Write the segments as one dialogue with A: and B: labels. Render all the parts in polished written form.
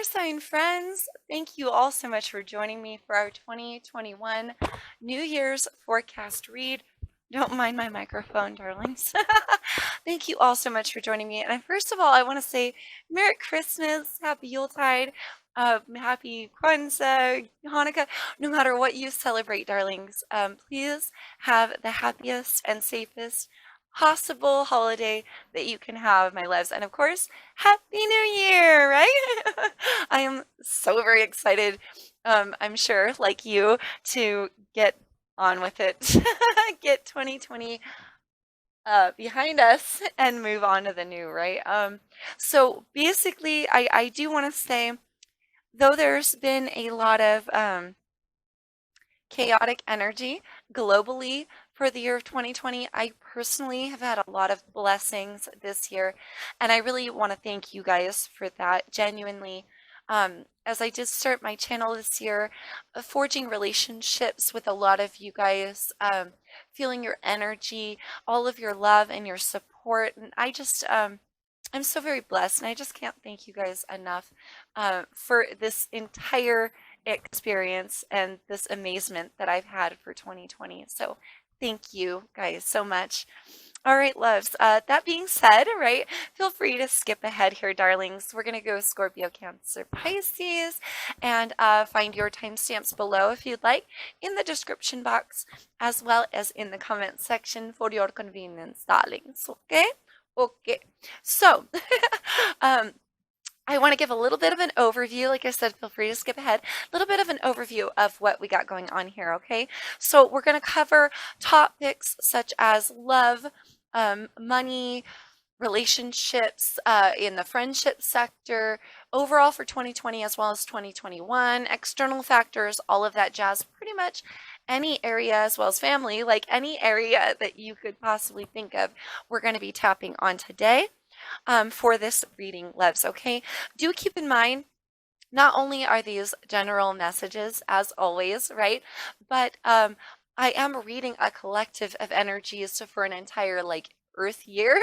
A: sign friends, thank you all so much for joining me for our 2021 New Year's forecast read. Don't mind my microphone, darlings. Thank you all so much for joining me. And first of all, I want to say Merry Christmas, Happy Yuletide, Happy Kwanzaa, Hanukkah. No matter what you celebrate, darlings, please have the happiest and safest possible holiday that you can have, my loves. And of course, Happy New Year, right? I am so very excited, I'm sure, like you, to get on with it, get 2020 behind us and move on to the new, right? So basically, I do want to say, though there's been a lot of chaotic energy globally for the year of 2020. I personally have had a lot of blessings this year, and I really want to thank you guys for that genuinely. As I did start my channel this year, forging relationships with a lot of you guys, feeling your energy, all of your love and your support. And I'm so very blessed, and I just can't thank you guys enough for this entire experience and this amazement that I've had for 2020. So thank you guys so much. All right, loves. That being said, right, feel free to skip ahead here, darlings. We're going to go Scorpio, Cancer, Pisces, and find your timestamps below if you'd like in the description box, as well as in the comment section for your convenience, darlings. Okay? Okay. So, I want to give a little bit of an overview. Like I said, feel free to skip ahead. A little bit of an overview of what we got going on here, okay? So we're going to cover topics such as love, money, relationships in the friendship sector, overall for 2020 as well as 2021, external factors, all of that jazz, pretty much any area as well as family, like any area that you could possibly think of, we're going to be tapping on today for this reading, loves, okay? Do keep in mind, not only are these general messages, as always, right? But I am reading a collective of energies for an entire, like, Earth year.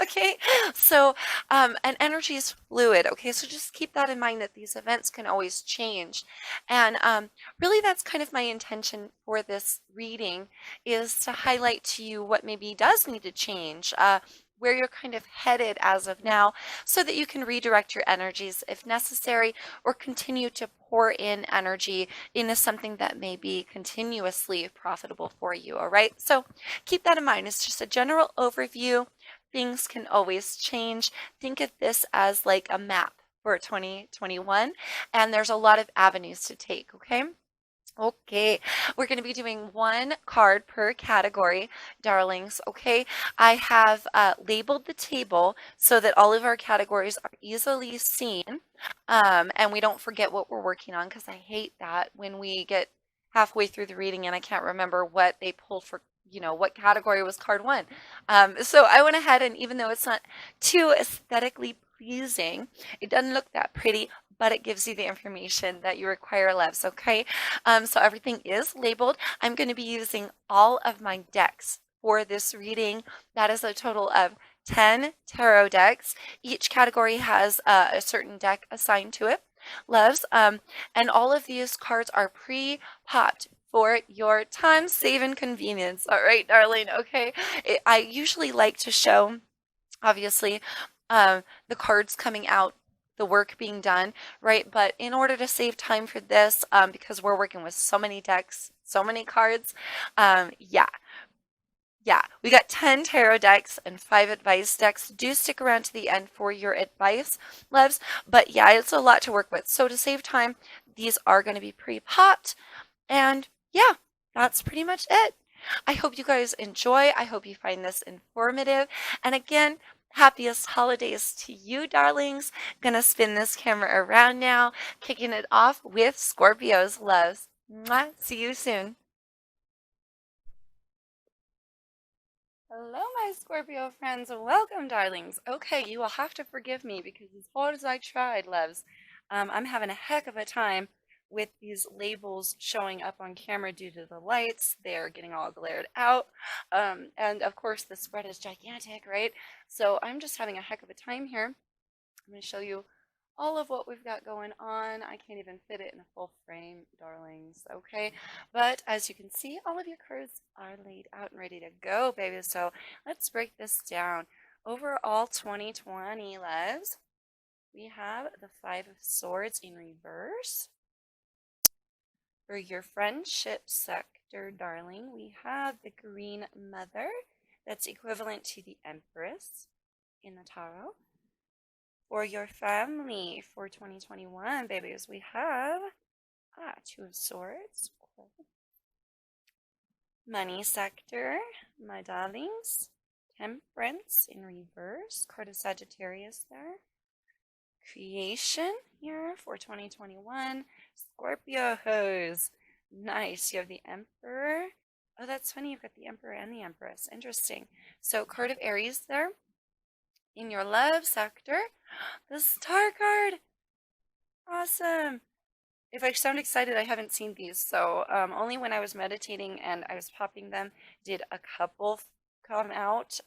A: Okay, so and energy is fluid. Okay, so just keep that in mind, that these events can always change. And really, that's kind of my intention for this reading, is to highlight to you what maybe does need to change, where you're kind of headed as of now, so that you can redirect your energies if necessary, or continue to pour in energy into something that may be continuously profitable for you. All right, so keep that in mind. It's just a general overview. Things can always change. Think of this as like a map for 2021, and there's a lot of avenues to take. Okay. Okay, we're going to be doing one card per category, darlings. Okay, I have labeled the table so that all of our categories are easily seen, and we don't forget what we're working on, because I hate that when we get halfway through the reading and I can't remember what they pulled for, what category was card one. So I went ahead, and even though it's not too aesthetically pleasing, it doesn't look that pretty, but it gives you the information that you require, loves. Okay, so everything is labeled. I'm going to be using all of my decks for this reading. That is a total of 10 tarot decks. Each category has a certain deck assigned to it, loves, and all of these cards are pre-popped for your time, save, and convenience. All right, darling. Okay, I usually like to show, obviously, the cards coming out, the work being done, right? But in order to save time for this, because we're working with so many decks, so many cards, yeah, we got 10 tarot decks and 5 advice decks. Do stick around to the end for your advice, loves. But yeah, it's a lot to work with. So to save time, these are going to be pre-popped. And yeah, that's pretty much it. I hope you guys enjoy. I hope you find this informative. And again, happiest holidays to you, darlings. Gonna spin this camera around now, kicking it off with Scorpio's loves. Mwah. See you soon. Hello, my Scorpio friends. Welcome, darlings. Okay, you will have to forgive me, because as hard as I tried, loves, I'm having a heck of a time with these labels showing up on camera due to the lights. They're getting all glared out. And of course, the spread is gigantic, right? So I'm just having a heck of a time here. I'm going to show you all of what we've got going on. I can't even fit it in a full frame, darlings, okay? But as you can see, all of your cards are laid out and ready to go, baby. So let's break this down. Overall 2020, loves, we have the Five of Swords in reverse. For your friendship sector, darling, we have the Green Mother. That's equivalent to the Empress in the tarot. For your family for 2021, babies, we have Two of Swords. Money sector, my darlings. Temperance in reverse. Card of Sagittarius there. Creation here for 2021. Scorpios. Nice. You have the Emperor. Oh, that's funny. You've got the Emperor and the Empress. Interesting. So, card of Aries there. In your love sector, the Star card. Awesome. If I sound excited, I haven't seen these. So only when I was meditating and I was popping them did a couple come out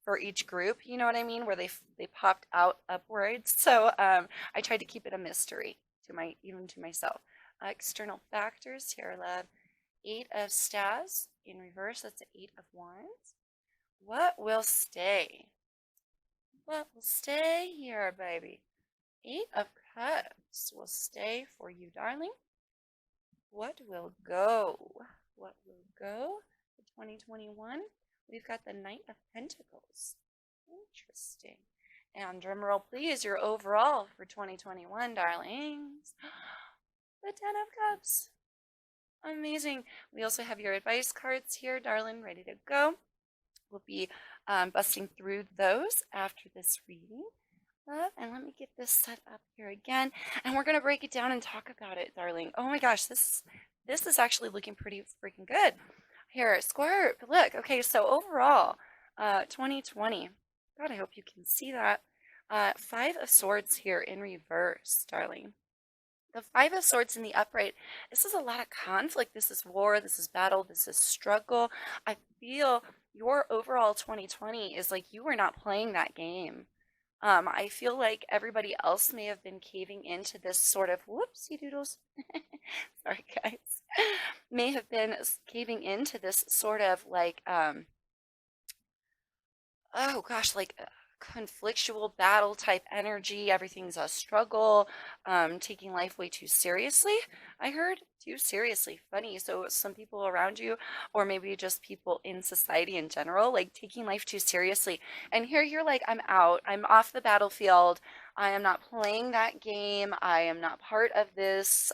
A: for each group. You know what I mean? Where they popped out upwards. So I tried to keep it a mystery to even to myself. External factors here, love. Eight of Staves in reverse. That's the Eight of Wands. What will stay? What will stay here, baby? Eight of Cups will stay for you, darling. What will go? What will go for 2021? We've got the Knight of Pentacles. Interesting. And drum roll, please, your overall for 2021, darlings. The Ten of Cups. Amazing. We also have your advice cards here, darling, ready to go. We'll be busting through those after this reading. And let me get this set up here again. And we're going to break it down and talk about it, darling. Oh my gosh, this is actually looking pretty freaking good. Here, Squirt, look. Okay, so overall, 2020. God, I hope you can see that. Five of Swords here in reverse, darling. The Five of Swords in the upright, this is a lot of conflict. This is war, this is battle, this is struggle. I feel your overall 2020 is like you were not playing that game. I feel like everybody else may have been caving into this sort of whoopsie doodles. Sorry, guys. May have been caving into this sort of like, oh gosh, like conflictual battle type energy. Everything's a struggle. Taking life way too seriously. I heard too seriously. Funny. So some people around you, or maybe just people in society in general, like taking life too seriously. And here you're like, I'm out. I'm off the battlefield. I am not playing that game. I am not part of this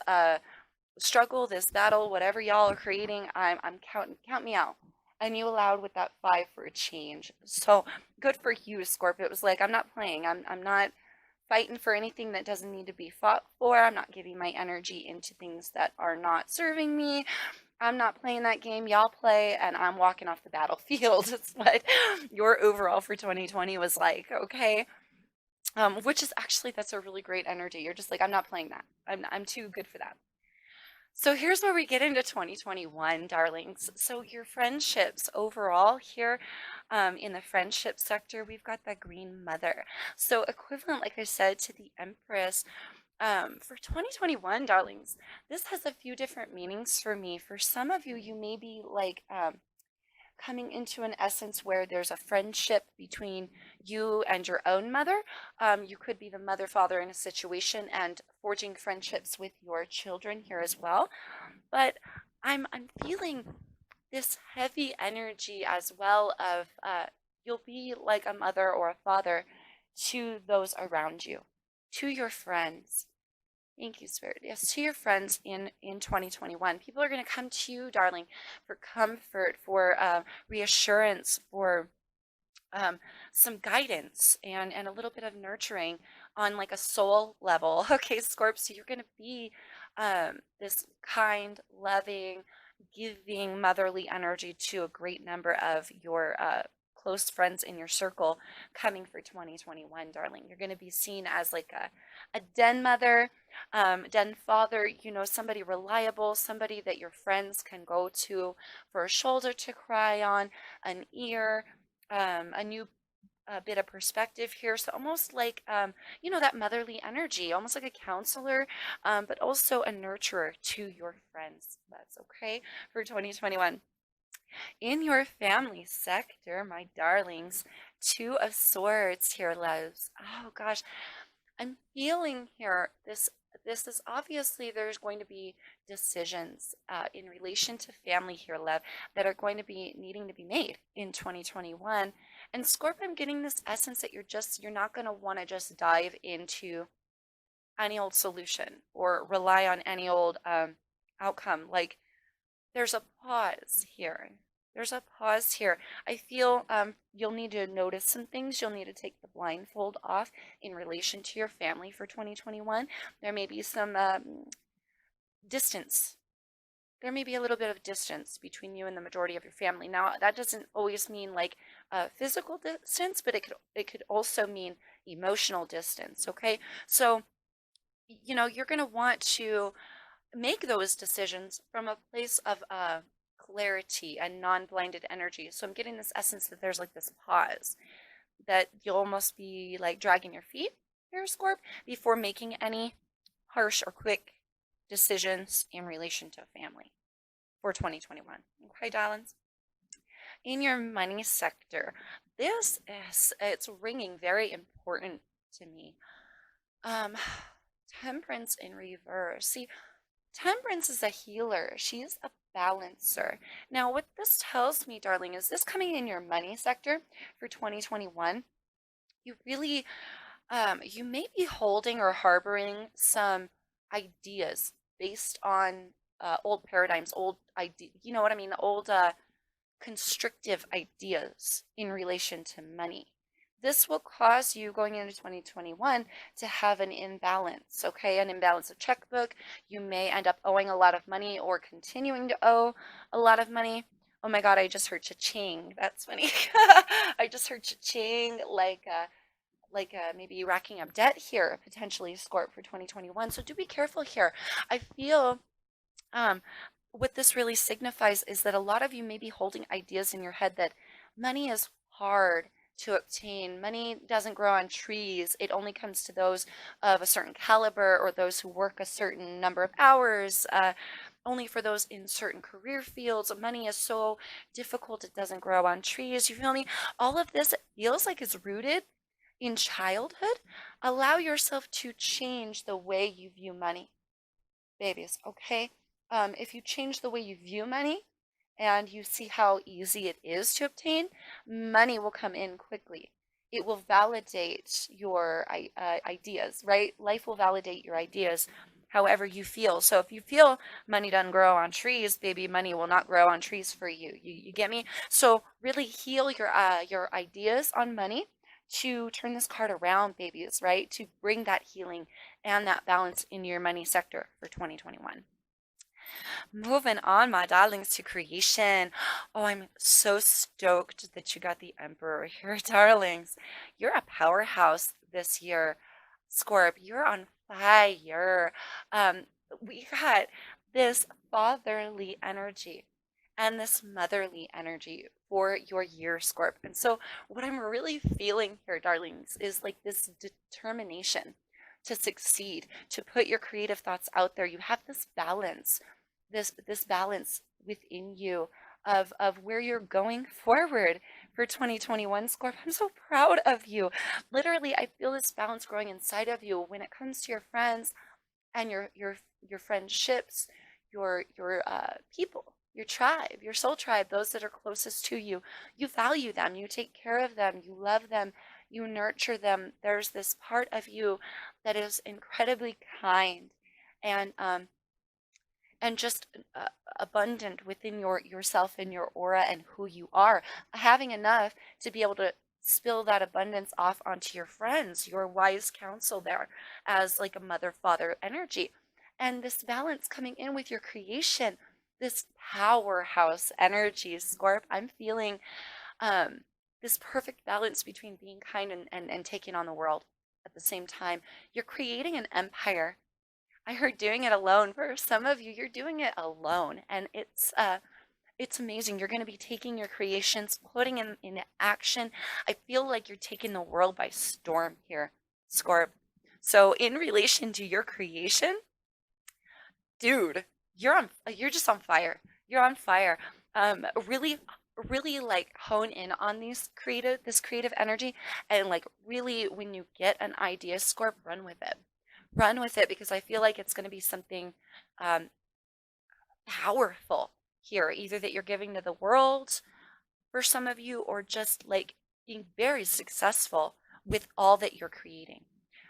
A: struggle, this battle, whatever y'all are creating. I'm count me out. And you allowed with that five for a change. So good for you, Scorpio. It was like, I'm not playing. I'm not fighting for anything that doesn't need to be fought for. I'm not giving my energy into things that are not serving me. I'm not playing that game. Y'all play, and I'm walking off the battlefield. It's what your overall for 2020 was like, okay? Which is actually, that's a really great energy. You're just like, I'm not playing that. I'm too good for that. So here's where we get into 2021, darlings. So your friendships overall here in the friendship sector, we've got the Green Mother. So equivalent, like I said, to the Empress. For 2021, darlings, this has a few different meanings for me. For some of you, you may be like coming into an essence where there's a friendship between you and your own mother. You could be the mother, father in a situation and forging friendships with your children here as well. But I'm feeling this heavy energy as well of you'll be like a mother or a father to those around you, to your friends. Thank you, Spirit. Yes, to your friends in 2021. People are going to come to you, darling, for comfort, for reassurance, for some guidance and a little bit of nurturing on like a soul level. Okay, Scorp, so you're going to be this kind, loving, giving motherly energy to a great number of your close friends in your circle coming for 2021, darling. You're going to be seen as like a den mother, den father, you know, somebody reliable, somebody that your friends can go to for a shoulder to cry on, an ear, a new a bit of perspective here. So almost like, that motherly energy, almost like a counselor, but also a nurturer to your friends. That's okay for 2021. In your family sector, my darlings, Two of Swords here, loves. Oh gosh, I'm feeling here this is obviously there's going to be decisions in relation to family here, love, that are going to be needing to be made in 2021. And Scorpio, I'm getting this essence that you're not going to want to just dive into any old solution or rely on any old outcome. Like there's a pause here. There's a pause here. I feel you'll need to notice some things. You'll need to take the blindfold off in relation to your family for 2021. There may be some distance. There may be a little bit of distance between you and the majority of your family. Now, that doesn't always mean like physical distance, but it could also mean emotional distance. Okay, so you're going to want to make those decisions from a place of clarity and non-blinded energy. So I'm getting this essence that there's like this pause that you'll almost be like dragging your feet here, Scorp, before making any harsh or quick decisions in relation to family for 2021. Okay, darlings? In your money sector, it's ringing very important to me. Um, Temperance in reverse. See, Temperance is a healer. She's a balancer. Now, what this tells me, darling, is this coming in your money sector for 2021? You really, you may be holding or harboring some ideas based on old paradigms, old idea. You know what I mean? Old constrictive ideas in relation to money. This will cause you going into 2021 to have an imbalance, okay? An imbalance of checkbook. You may end up owing a lot of money or continuing to owe a lot of money. Oh my God, I just heard cha-ching. That's funny. I just heard cha-ching, like maybe racking up debt here, potentially, Scorp, for 2021. So do be careful here. I feel um, what this really signifies is that a lot of you may be holding ideas in your head that money is hard to obtain. Money doesn't grow on trees. It only comes to those of a certain caliber or those who work a certain number of hours. Only for those in certain career fields. Money is so difficult, it doesn't grow on trees. You feel me? All of this feels like it's rooted in childhood. Allow yourself to change the way you view money, babies, okay? If you change the way you view money and you see how easy it is to obtain, money will come in quickly. It will validate your ideas, right? Life will validate your ideas however you feel. So if you feel money doesn't grow on trees, baby, money will not grow on trees for you. You get me? So really heal your ideas on money to turn this card around, babies, right? To bring that healing and that balance in your money sector for 2021. Moving on, my darlings, to creation. Oh, I'm so stoked that you got the Emperor here, darlings. You're a powerhouse this year. Scorp, you're on fire. Um, we got this fatherly energy and this motherly energy for your year, Scorp. And so, what I'm really feeling here, darlings, is like this determination to succeed, to put your creative thoughts out there. You have this balance, this balance within you of where you're going forward for 2021, Scorp. I'm so proud of you. Literally, I feel this balance growing inside of you when it comes to your friends and your friendships, your people, your tribe, your soul tribe, those that are closest to you. You value them, you take care of them, you love them, you nurture them. There's this part of you that is incredibly kind and just abundant within yourself and your aura and who you are, having enough to be able to spill that abundance off onto your friends, your wise counsel there as like a mother father energy. And this balance coming in with your creation, this powerhouse energy, Scorp. I'm feeling this perfect balance between being kind and taking on the world at the same time. You're creating an empire. I heard doing it alone. For some of you, you're doing it alone, and It's amazing. You're going to be taking your creations, putting them in action. I feel like you're taking the world by storm here, Scorp. So in relation to your creation, dude, you're just on fire. You're on fire. Really, really like hone in on this creative energy, and like really when you get an idea, Scorp, run with it. Run with it, because I feel like it's going to be something um, powerful here, either that you're giving to the world for some of you, or just like being very successful with all that you're creating.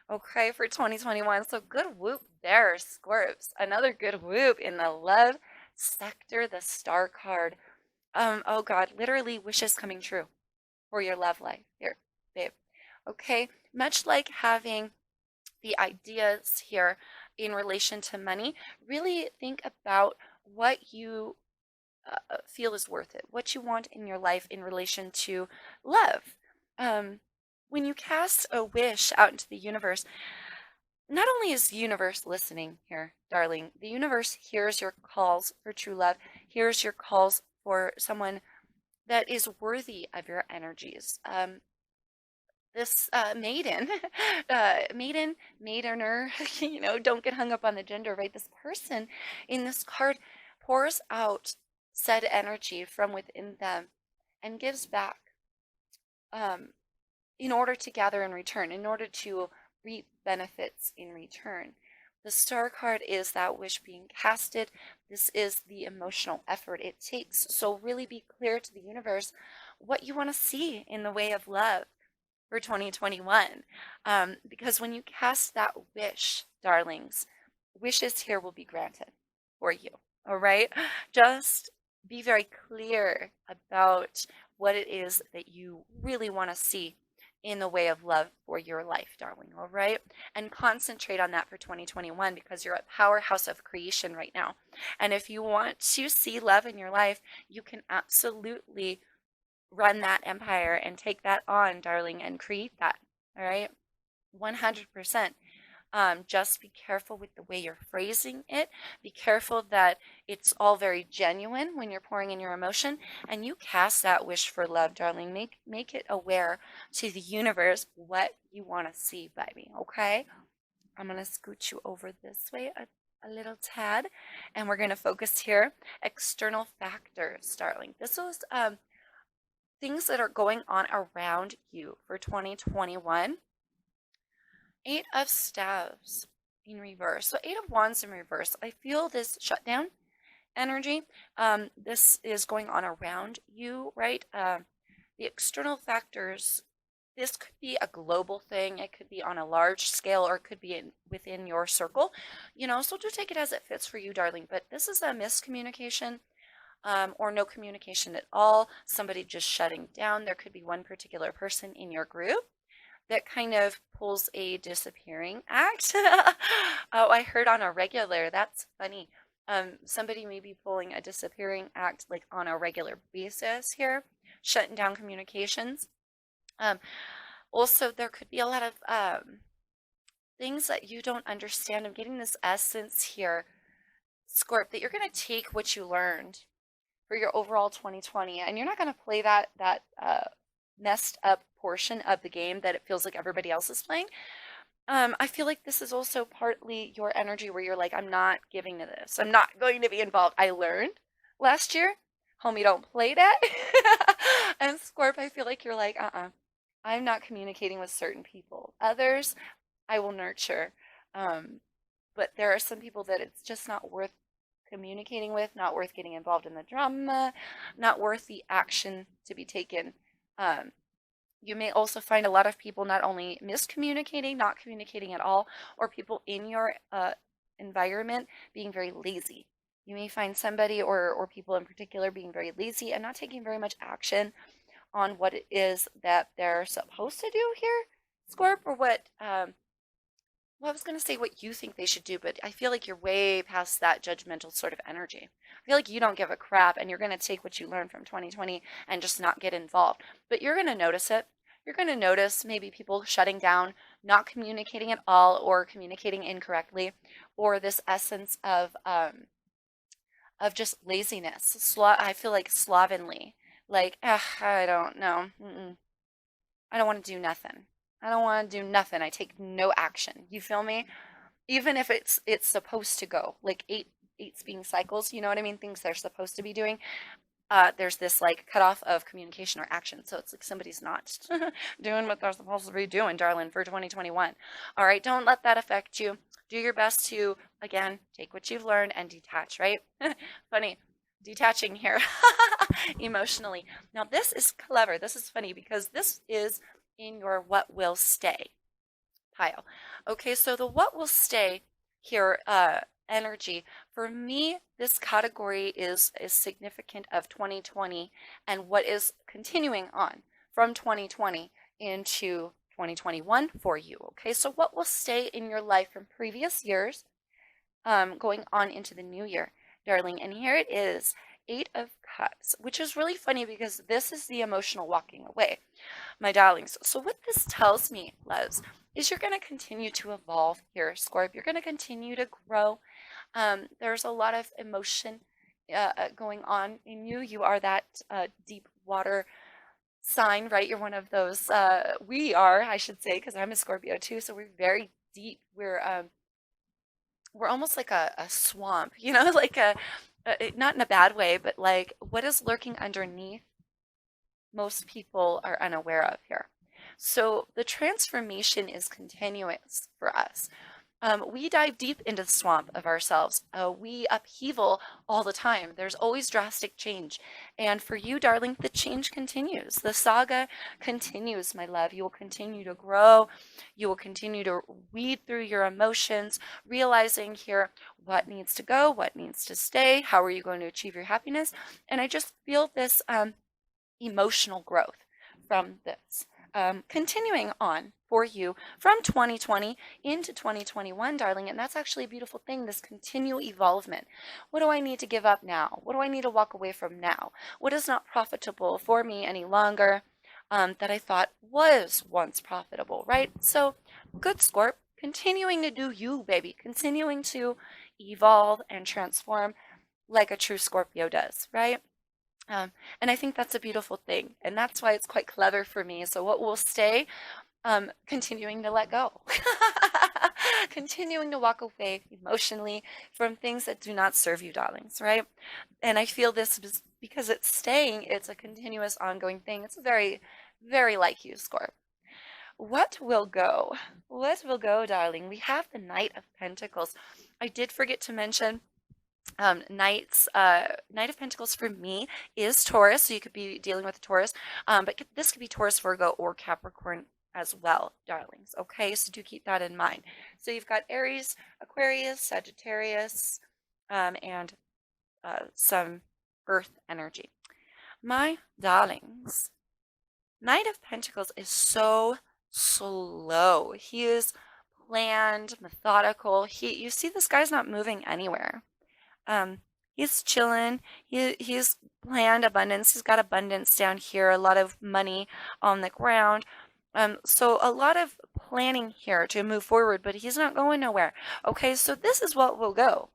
A: Okay, for 2021. So good whoop there, Scorps. Another good whoop in the love sector, the star card. Oh God, literally wishes coming true for your love life here, babe. Okay, much like having the ideas here in relation to money, really think about what you feel is worth it, what you want in your life in relation to love. Um, when you cast a wish out into the universe, not only is the universe listening here, darling, the universe hears your calls for true love, hears your calls for someone that is worthy of your energies. This maiden, maidener, don't get hung up on the gender, right? This person in this card pours out said energy from within them and gives back um, in order to gather in return, in order to reap benefits in return. The star card is that wish being casted. This is the emotional effort it takes. So really be clear to the universe what you want to see in the way of love for 2021. Because when you cast that wish, darlings, wishes here will be granted for you. All right? Just be very clear about what it is that you really want to see in the way of love for your life, darling. All right? And concentrate on that for 2021, because you're a powerhouse of creation right now. And if you want to see love in your life, you can absolutely run that empire and take that on, darling, and create that. All right? 100%. Just be careful with the way you're phrasing it. Be careful that it's all very genuine when you're pouring in your emotion, and you cast that wish for love, darling. Make it aware to the universe what you want to see, baby. Okay? I'm gonna scoot you over this way a little tad, and we're gonna focus here. External factors, darling. This was things that are going on around you for 2021. Eight of Staves in reverse. So Eight of Wands in reverse. I feel this shutdown energy. This is going on around you, right? The external factors. This could be a global thing. It could be on a large scale, or it could be within your circle. So do take it as it fits for you, darling. But this is a miscommunication. Or no communication at all. Somebody just shutting down. There could be one particular person in your group that kind of pulls a disappearing act. Oh, I heard on a regular. That's funny. Somebody may be pulling a disappearing act like on a regular basis here, shutting down communications. Also, there could be a lot of things that you don't understand. I'm getting this essence here, Scorp, that you're going to take what you learned for your overall 2020, and you're not going to play that messed up portion of the game that it feels like everybody else is playing. I feel like this is also partly your energy where you're like, I'm not giving to this. I'm not going to be involved. I learned last year, homie, don't play that. And Scorp, I feel like you're like, I'm not communicating with certain people. Others, I will nurture. But there are some people that it's just not worth communicating with, not worth getting involved in the drama, not worth the action to be taken. You may also find a lot of people not only miscommunicating, not communicating at all, or people in your environment being very lazy. You may find somebody or people in particular being very lazy and not taking very much action on what it is that they're supposed to do here, Scorp, or well, I was going to say what you think they should do, but I feel like you're way past that judgmental sort of energy. I feel like you don't give a crap, and you're going to take what you learned from 2020 and just not get involved. But you're going to notice it. You're going to notice maybe people shutting down, not communicating at all, or communicating incorrectly, or this essence of of just laziness. I feel like slovenly. Like, I don't know. I don't want to do nothing. I don't want to do nothing. I take no action. You feel me? Even if it's supposed to go like eight being cycles. You know what I mean? Things they're supposed to be doing. There's this like cutoff of communication or action. So it's like somebody's not doing what they're supposed to be doing, darling, for 2021. All right, don't let that affect you. Do your best to, again, take what you've learned and detach, right? Funny, detaching here emotionally. Now, this is clever. This is funny because this is in your what will stay pile. Okay, so the what will stay here, energy. For me, this category is significant of 2020 and what is continuing on from 2020 into 2021 for you. Okay, so what will stay in your life from previous years, going on into the new year, darling? And here it is, Eight of Cups, which is really funny because this is the emotional walking away, my darlings. So what this tells me, loves, is you're going to continue to evolve here, Scorp. You're going to continue to grow. There's a lot of emotion going on in you. You are that deep water sign, right? You're one of those. We are, I should say, because I'm a Scorpio too. So we're very deep. We're almost like a swamp, like not in a bad way, but like what is lurking underneath most people are unaware of here. So the transformation is continuous for us. We dive deep into the swamp of ourselves. We upheaval all the time. There's always drastic change. And for you, darling, the change continues. The saga continues, my love. You will continue to grow. You will continue to weed through your emotions, realizing here what needs to go, what needs to stay, how are you going to achieve your happiness. And I just feel this emotional growth from this. Continuing on for you from 2020 into 2021, darling, and that's actually a beautiful thing, this continual evolvement. What do I need to give up now? What do I need to walk away from now? What is not profitable for me any longer, that I thought was once profitable, right? So, good, Scorp, continuing to do you, baby, continuing to evolve and transform like a true Scorpio does, right? And I think that's a beautiful thing. And that's why it's quite clever for me. So, what will stay? Continuing to let go, continuing to walk away emotionally from things that do not serve you, darlings, right? And I feel this because it's staying, it's a continuous, ongoing thing. It's very, very like you, Scorp. What will go? What will go, darling? We have the Knight of Pentacles. I did forget to mention Knight of Pentacles for me is Taurus, so you could be dealing with a Taurus, but this could be Taurus, Virgo, or Capricorn as well, darlings. Okay, so do keep that in mind. So you've got Aries, Aquarius, Sagittarius, and some Earth energy. My darlings, Knight of Pentacles is so slow. He is planned, methodical. You see, this guy's not moving anywhere. He's chilling. He's planned abundance. He's got abundance down here, a lot of money on the ground. So a lot of planning here to move forward, but he's not going nowhere. Okay, so this is what will go.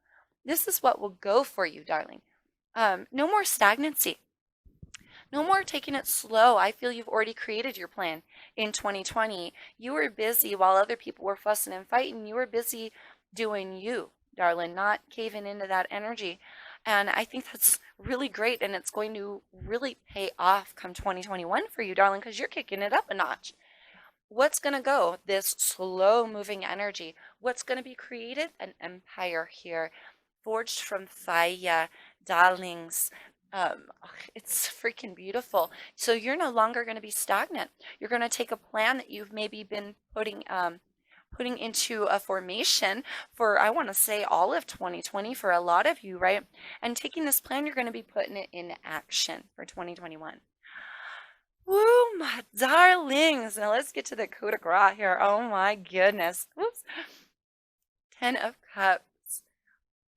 A: This is what will go for you, darling. No more stagnancy. No more taking it slow. I feel you've already created your plan in 2020. You were busy while other people were fussing and fighting. You were busy doing you, darling, not caving into that energy. And I think that's really great. And it's going to really pay off come 2021 for you, darling, because you're kicking it up a notch. What's going to go? This slow moving energy. What's going to be created? An empire here, forged from fire, darlings. It's freaking beautiful. So you're no longer going to be stagnant. You're going to take a plan that you've maybe been putting into a formation for, I want to say, all of 2020 for a lot of you, right? And taking this plan, you're going to be putting it in action for 2021. Woo, my darlings. Now let's get to the coup de grace here. Oh my goodness. Oops. 10 of Cups.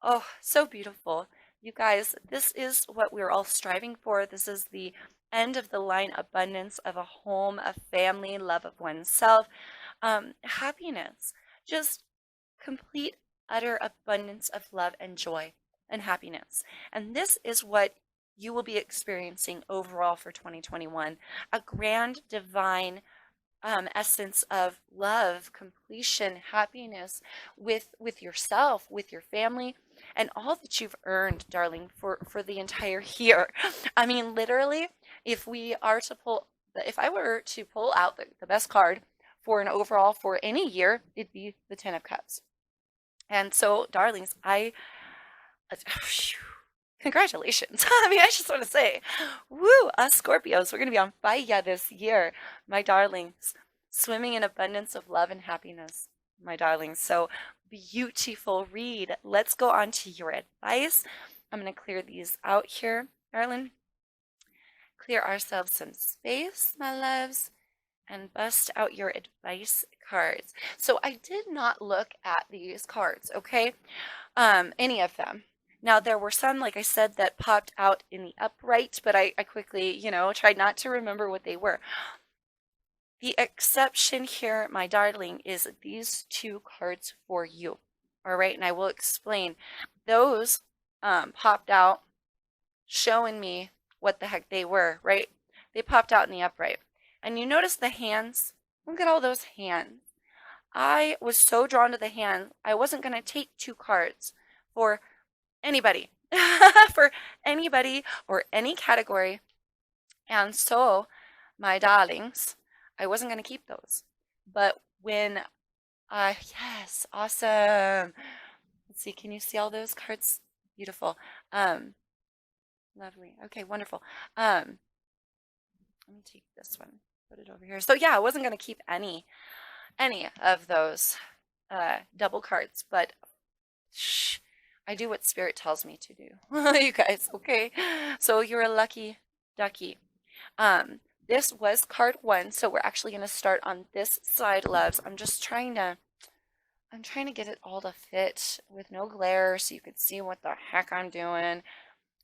A: Oh, so beautiful. You guys, this is what we're all striving for. This is the end of the line, abundance of a home, a family, love of oneself, happiness, just complete, utter abundance of love and joy. and happiness. And this is what you will be experiencing overall for 2021, a grand divine essence of love, completion, happiness with yourself, with your family, and all that you've earned, darling, for the entire year. I mean, literally, if we are to pull, if I were to pull out the best card for an overall for any year, it'd be the Ten of Cups. And so, darlings, congratulations. I mean, I just want to say, woo, us Scorpios, we're going to be on fire this year, my darlings, swimming in abundance of love and happiness, my darlings. So beautiful read. Let's go on to your advice. I'm going to clear these out here, darling. Clear ourselves some space, my loves, and bust out your advice cards. So I did not look at these cards, okay? Any of them. Now, there were some, like I said, that popped out in the upright, but I quickly, tried not to remember what they were. The exception here, my darling, is these two cards for you. All right, and I will explain. Those popped out showing me what the heck they were, right? They popped out in the upright. And you notice the hands? Look at all those hands. I was so drawn to the hand, I wasn't going to take two cards for anybody, for anybody or any category. And so, my darlings, I wasn't going to keep those. But when yes, awesome. Let's see, can you see all those cards? Beautiful. Lovely. Okay, wonderful. Let me take this one, put it over here. So yeah, I wasn't going to keep any of those double cards, but shh, I do what spirit tells me to do. You guys, okay? So you're a lucky ducky. This was card 1, so we're actually going to start on this side, loves. I'm trying to get it all to fit with no glare so you could see what the heck I'm doing.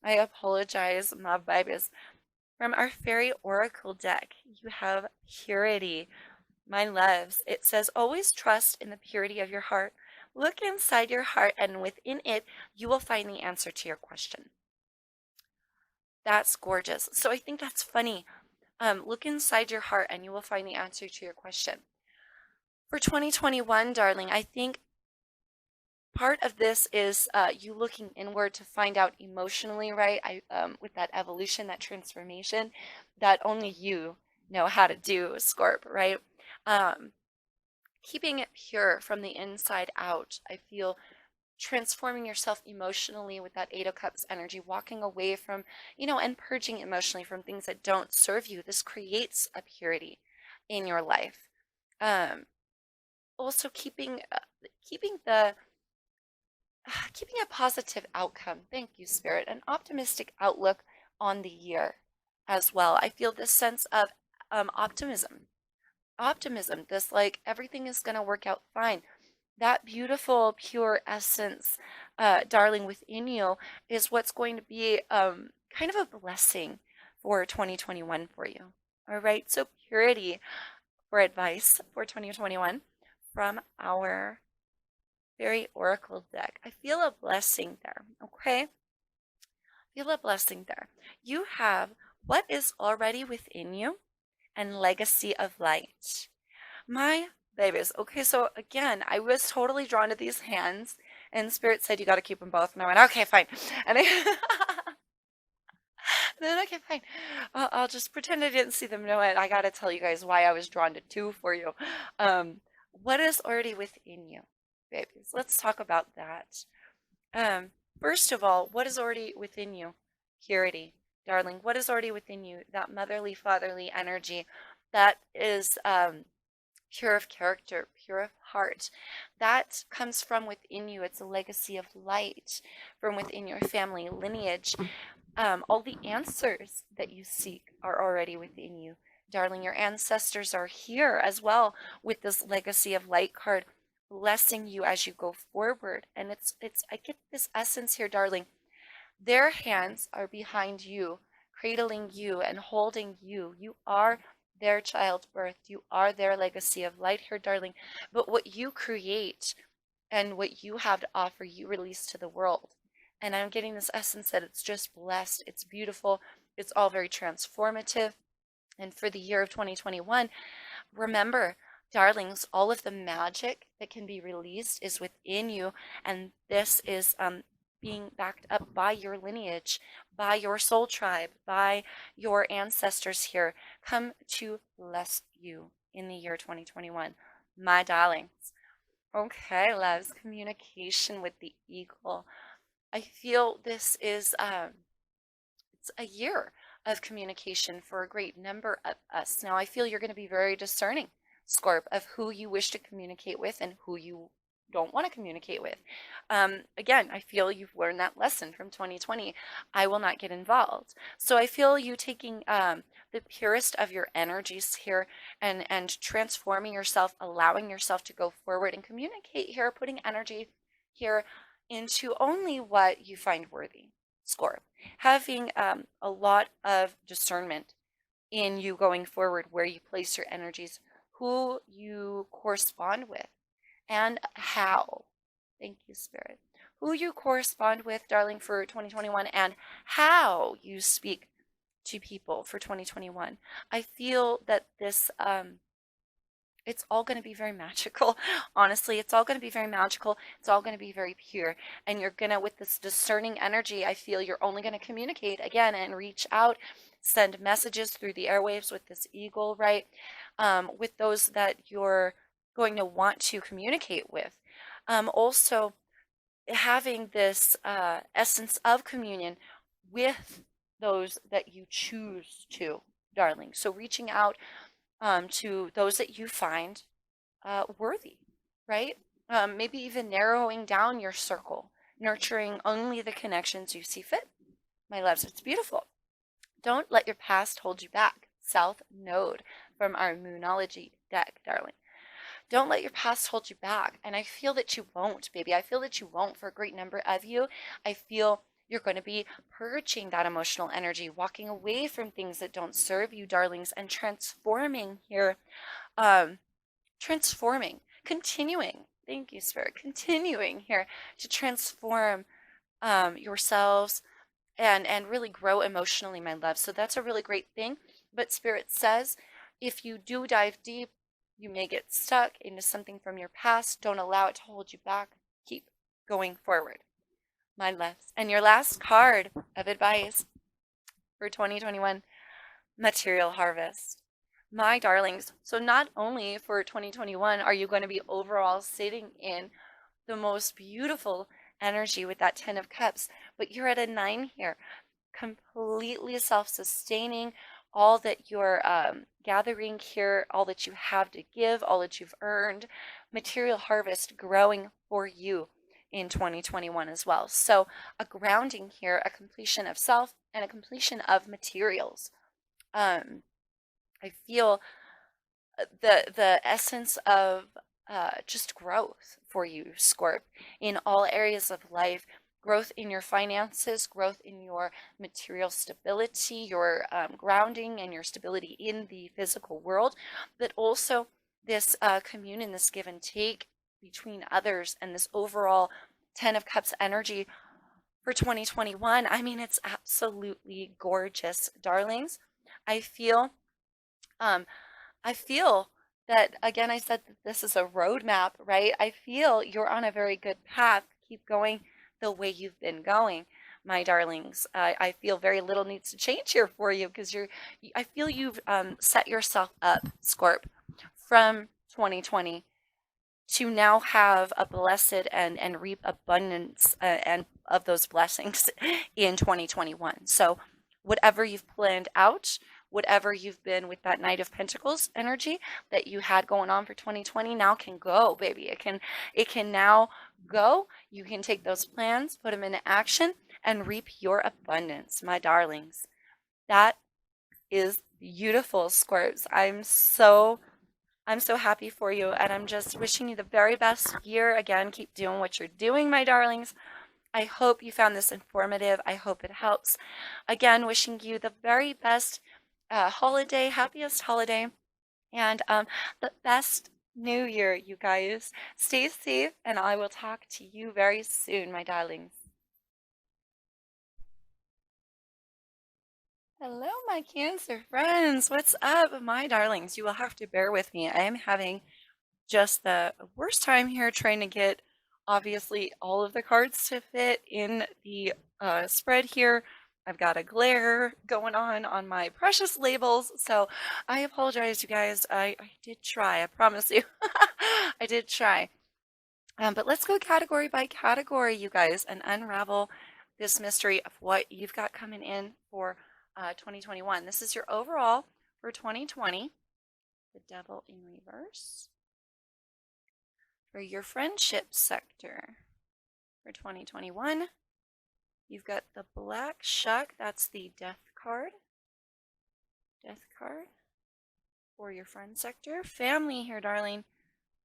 A: I apologize, my babies. From our fairy oracle deck, you have purity. My loves, it says, always trust in the purity of your heart. Look inside your heart, and within it, you will find the answer to your question. That's gorgeous. So I think that's funny. Look inside your heart, and you will find the answer to your question. For 2021, darling, I think part of this is you looking inward to find out emotionally, right? With that evolution, that transformation, that only you know how to do, Scorp, right? Keeping it pure from the inside out. I feel transforming yourself emotionally with that Eight of Cups energy, walking away from, and purging emotionally from things that don't serve you. This creates a purity in your life. Also keeping a positive outcome. Thank you, Spirit. An optimistic outlook on the year as well. I feel this sense of optimism, this like everything is going to work out fine. That beautiful pure essence, darling, within you is what's going to be kind of a blessing for 2021 for you. All right, so purity for advice for 2021 from our fairy oracle deck. I feel a blessing there. Okay, feel a blessing there. You have what is already within you and legacy of light. My babies. Okay, so again, I was totally drawn to these hands, and Spirit said you got to keep them both. And I went, okay, fine. And then, okay, fine. I'll just pretend I didn't see them. No, I got to tell you guys why I was drawn to 2 for you. What is already within you, babies? Let's talk about that. First of all, what is already within you? Purity, darling. What is already within you? That motherly, fatherly energy that is pure of character, pure of heart. That comes from within you. It's a legacy of light from within your family lineage. All the answers that you seek are already within you. Darling, your ancestors are here as well with this legacy of light card, blessing you as you go forward. And it's I get this essence here, darling. Their hands are behind you, cradling you and holding you. You are their childbirth. You are their legacy of light here, darling. But what you create and what you have to offer, you release to the world. And I'm getting this essence that it's just blessed, it's beautiful, it's all very transformative. And for the year of 2021, remember, darlings, all of the magic that can be released is within you, and this is being backed up by your lineage, by your soul tribe, by your ancestors here. Come to bless you in the year 2021, my darlings. Okay, loves, communication with the eagle. I feel this is it's a year of communication for a great number of us. Now, I feel you're going to be very discerning, Scorp, of who you wish to communicate with and who you don't want to communicate with. Again, I feel you've learned that lesson from 2020. I will not get involved. So I feel you taking the purest of your energies here and transforming yourself, allowing yourself to go forward and communicate here, putting energy here into only what you find worthy, Scorp. Having a lot of discernment in you going forward, where you place your energies, who you correspond with, and how. Thank you, Spirit. Who you correspond with, darling, for 2021, and how you speak to people for 2021. I feel that this it's all going to be very magical. Honestly, it's all going to be very magical. It's all going to be very pure. And you're going to, with this discerning energy, I feel you're only going to communicate again and reach out, send messages through the airwaves with this eagle, right? With those that you're going to want to communicate with. Also, having this essence of communion with those that you choose to, darling. So reaching out to those that you find worthy, right? Maybe even narrowing down your circle, nurturing only the connections you see fit. My loves, it's beautiful. Don't let your past hold you back. South Node from our Moonology deck, darling. Don't let your past hold you back. And I feel that you won't, baby. I feel that you won't for a great number of you. I feel you're going to be purging that emotional energy, walking away from things that don't serve you, darlings, and transforming here. Transforming, continuing. Thank you, Spirit. Continuing here to transform yourselves and really grow emotionally, my love. So that's a really great thing. But Spirit says if you do dive deep, you may get stuck into something from your past. Don't allow it to hold you back. Keep going forward, my loves. And your last card of advice for 2021, material harvest. My darlings, so not only for 2021 are you going to be overall sitting in the most beautiful energy with that 10 of cups, but you're at a 9 here, completely self-sustaining, all that you're gathering here, all that you have to give, all that you've earned, material harvest growing for you in 2021 as well. So a grounding here, a completion of self and a completion of materials. I feel the essence of just growth for you, Scorp, in all areas of life. Growth in your finances, growth in your material stability, your grounding and your stability in the physical world, but also this communion, this give and take between others, and this overall 10 of Cups energy for 2021. I mean, it's absolutely gorgeous, darlings. I feel um, I feel that, again, I said that this is a roadmap, right? I feel you're on a very good path. Keep going the way you've been going, my darlings. I feel very little needs to change here for you because I feel you've set yourself up, Scorp, from 2020 to now have a blessed and reap abundance and of those blessings in 2021. So whatever you've planned out, whatever you've been with that Knight of Pentacles energy that you had going on for 2020 now can go, baby. It can now go. You can take those plans, put them into action, and reap your abundance, my darlings. That is beautiful, Scorps. I'm so happy for you, and I'm just wishing you the very best year. Again, keep doing what you're doing, my darlings. I hope you found this informative. I hope it helps. Again, wishing you the very best holiday, happiest holiday, and the best new year, you guys. Stay safe, and I will talk to you very soon, my darlings. Hello, my Cancer friends. What's up, my darlings? You will have to bear with me. I am having just the worst time here trying to get, obviously, all of the cards to fit in the spread here. I've got a glare going on my precious labels, so I apologize, you guys. I did try, I promise you. I did try. But let's go category by category, you guys, and unravel this mystery of what you've got coming in for 2021. This is your overall for 2020. The Devil in Reverse. For your friendship sector for 2021, you've got the Black Shuck. That's the Death card. Death card. For your friend sector. Family here, darling.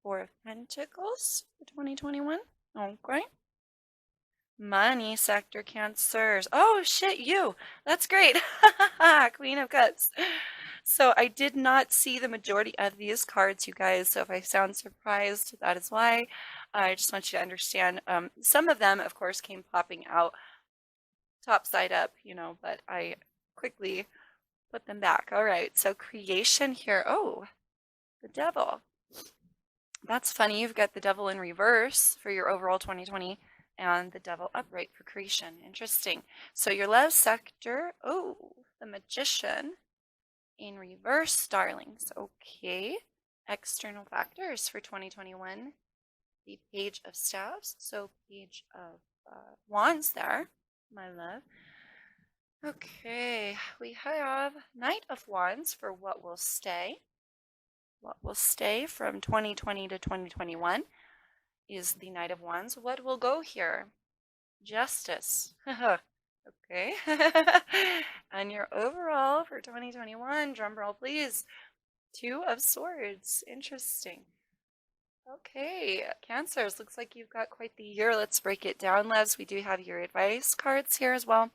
A: Four of Pentacles for 2021. Okay. Money sector, Cancers. Oh shit, you. That's great. Queen of Cups. So I did not see the majority of these cards, you guys. So if I sound surprised, that is why. I just want you to understand. Some of them, of course, came popping out top side up, but I quickly put them back. All right. So creation here. Oh, the Devil. That's funny. You've got the Devil in reverse for your overall 2020 and the Devil upright for creation. Interesting. So your love sector, oh, the Magician in reverse, darlings. Okay. External factors for 2021. The Page of Staves. So Page of Wands there, my love. Okay. We have Knight of Wands for what will stay. What will stay from 2020 to 2021 is the Knight of Wands. What will go here? Justice. Okay. And your overall for 2021, drum roll please. Two of Swords. Interesting. Okay, Cancers, looks like you've got quite the year. Let's break it down, loves. We do have your advice cards here as well,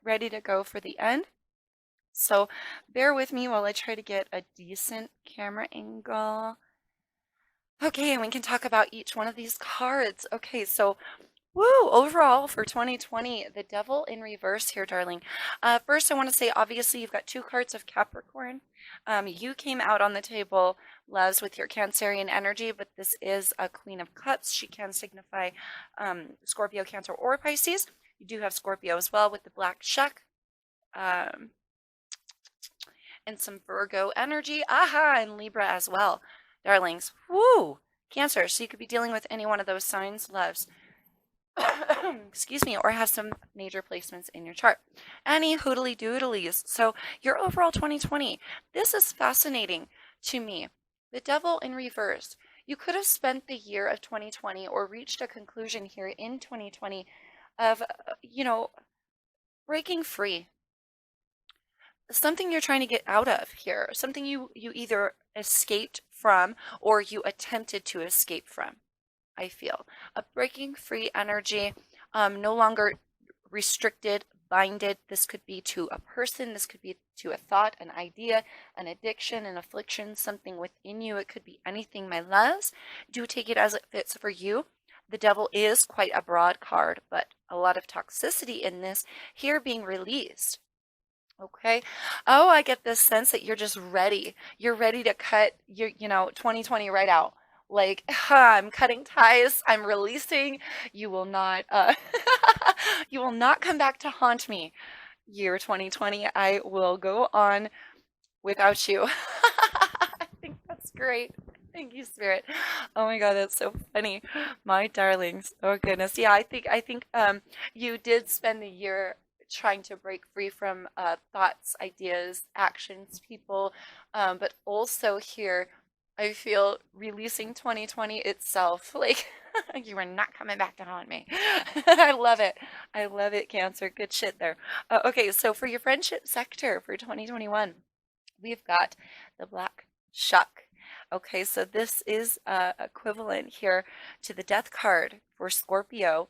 A: ready to go for the end. So bear with me while I try to get a decent camera angle. Okay, and we can talk about each one of these cards. Okay, so woo, overall for 2020, the Devil in reverse here, darling. First, I want to say, obviously, you've got two cards of Capricorn. You came out on the table, loves, with your Cancerian energy, but this is a Queen of Cups. She can signify Scorpio, Cancer, or Pisces. You do have Scorpio as well with the Black Shuck. And some Virgo energy. Aha, and Libra as well. Darlings, woo! Cancer, so you could be dealing with any one of those signs, loves. Excuse me, or have some major placements in your chart. Any hoodly doodlies. So your overall 2020, this is fascinating to me. The Devil in reverse. You could have spent the year of 2020 or reached a conclusion here in 2020 of, breaking free. Something you're trying to get out of here. Something you either escaped from or you attempted to escape from. I feel a breaking free energy, no longer restricted, binded. This could be to a person, this could be to a thought, an idea, an addiction, an affliction, something within you. It could be anything, my loves. Do take it as it fits for you. The Devil is quite a broad card, but a lot of toxicity in this here being released. Okay. Oh, I get this sense that you're just ready. You're ready to cut your, 2020 right out. Like, I'm cutting ties. I'm releasing. You will not, you will not come back to haunt me. Year 2020, I will go on without you. I think that's great. Thank you, Spirit. Oh my God, that's so funny. My darlings. Oh goodness. Yeah, I think you did spend the year trying to break free from thoughts, ideas, actions, people, but also here I feel releasing 2020 itself. Like you are not coming back to haunt me. I love it. I love it, Cancer. Good shit there. Okay, so for your friendship sector for 2021, we've got the Black Shuck. Okay, so this is equivalent here to the Death card for Scorpio,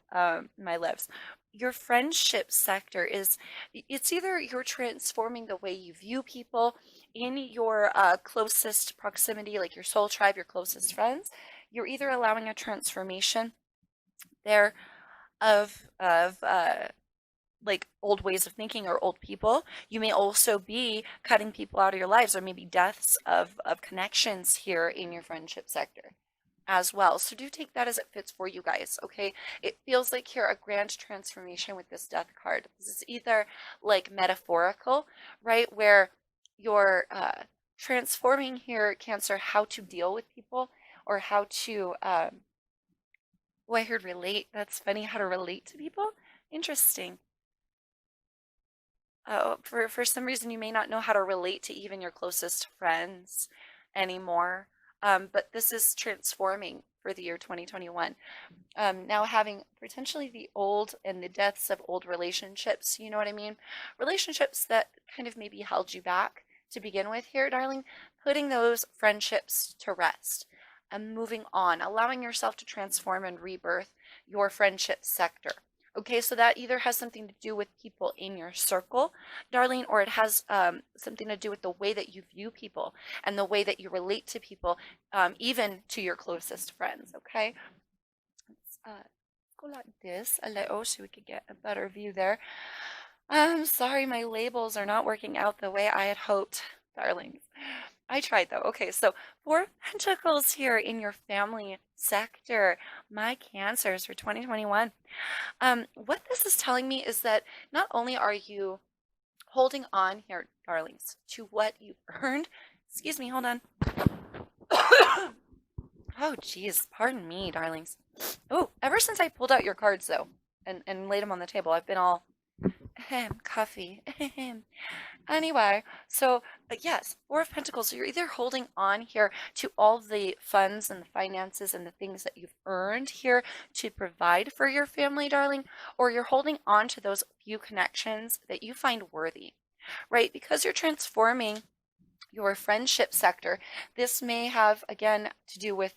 A: my loves. Your friendship sector it's either you're transforming the way you view people in your closest proximity, like your soul tribe, your closest friends. You're either allowing a transformation there of like old ways of thinking or old people. You may also be cutting people out of your lives, or maybe deaths of connections here in your friendship sector as well. So do take that as it fits for you guys, okay? It feels like here a grand transformation with this death card. This is either like metaphorical, right? Where you're transforming here, Cancer, how to deal with people, or how to, oh, I heard relate. That's funny, how to relate to people. Interesting. Oh, for some reason you may not know how to relate to even your closest friends anymore. But this is transforming for the year 2021. Now having potentially the old and the deaths of old relationships, you know what I mean? Relationships that kind of maybe held you back to begin with here, darling, putting those friendships to rest and moving on, allowing yourself to transform and rebirth your friendship sector. Okay, so that either has something to do with people in your circle, darling, or it has something to do with the way that you view people and the way that you relate to people, even to your closest friends. Okay, let's go like this a little so we could get a better view there. I'm sorry, my labels are not working out the way I had hoped, darlings. I tried though. Okay, so Four of Pentacles here in your family sector, my Cancers for 2021. What this is telling me is that not only are you holding on here, darlings, to what you've earned. Excuse me, hold on. Oh, geez, pardon me, darlings. Oh, ever since I pulled out your cards, though, and laid them on the table, I've been all coffee. Anyway, so yes, Four of Pentacles. So you're either holding on here to all the funds and the finances and the things that you've earned here to provide for your family, darling, or you're holding on to those few connections that you find worthy, right? Because you're transforming your friendship sector. This may have, again, to do with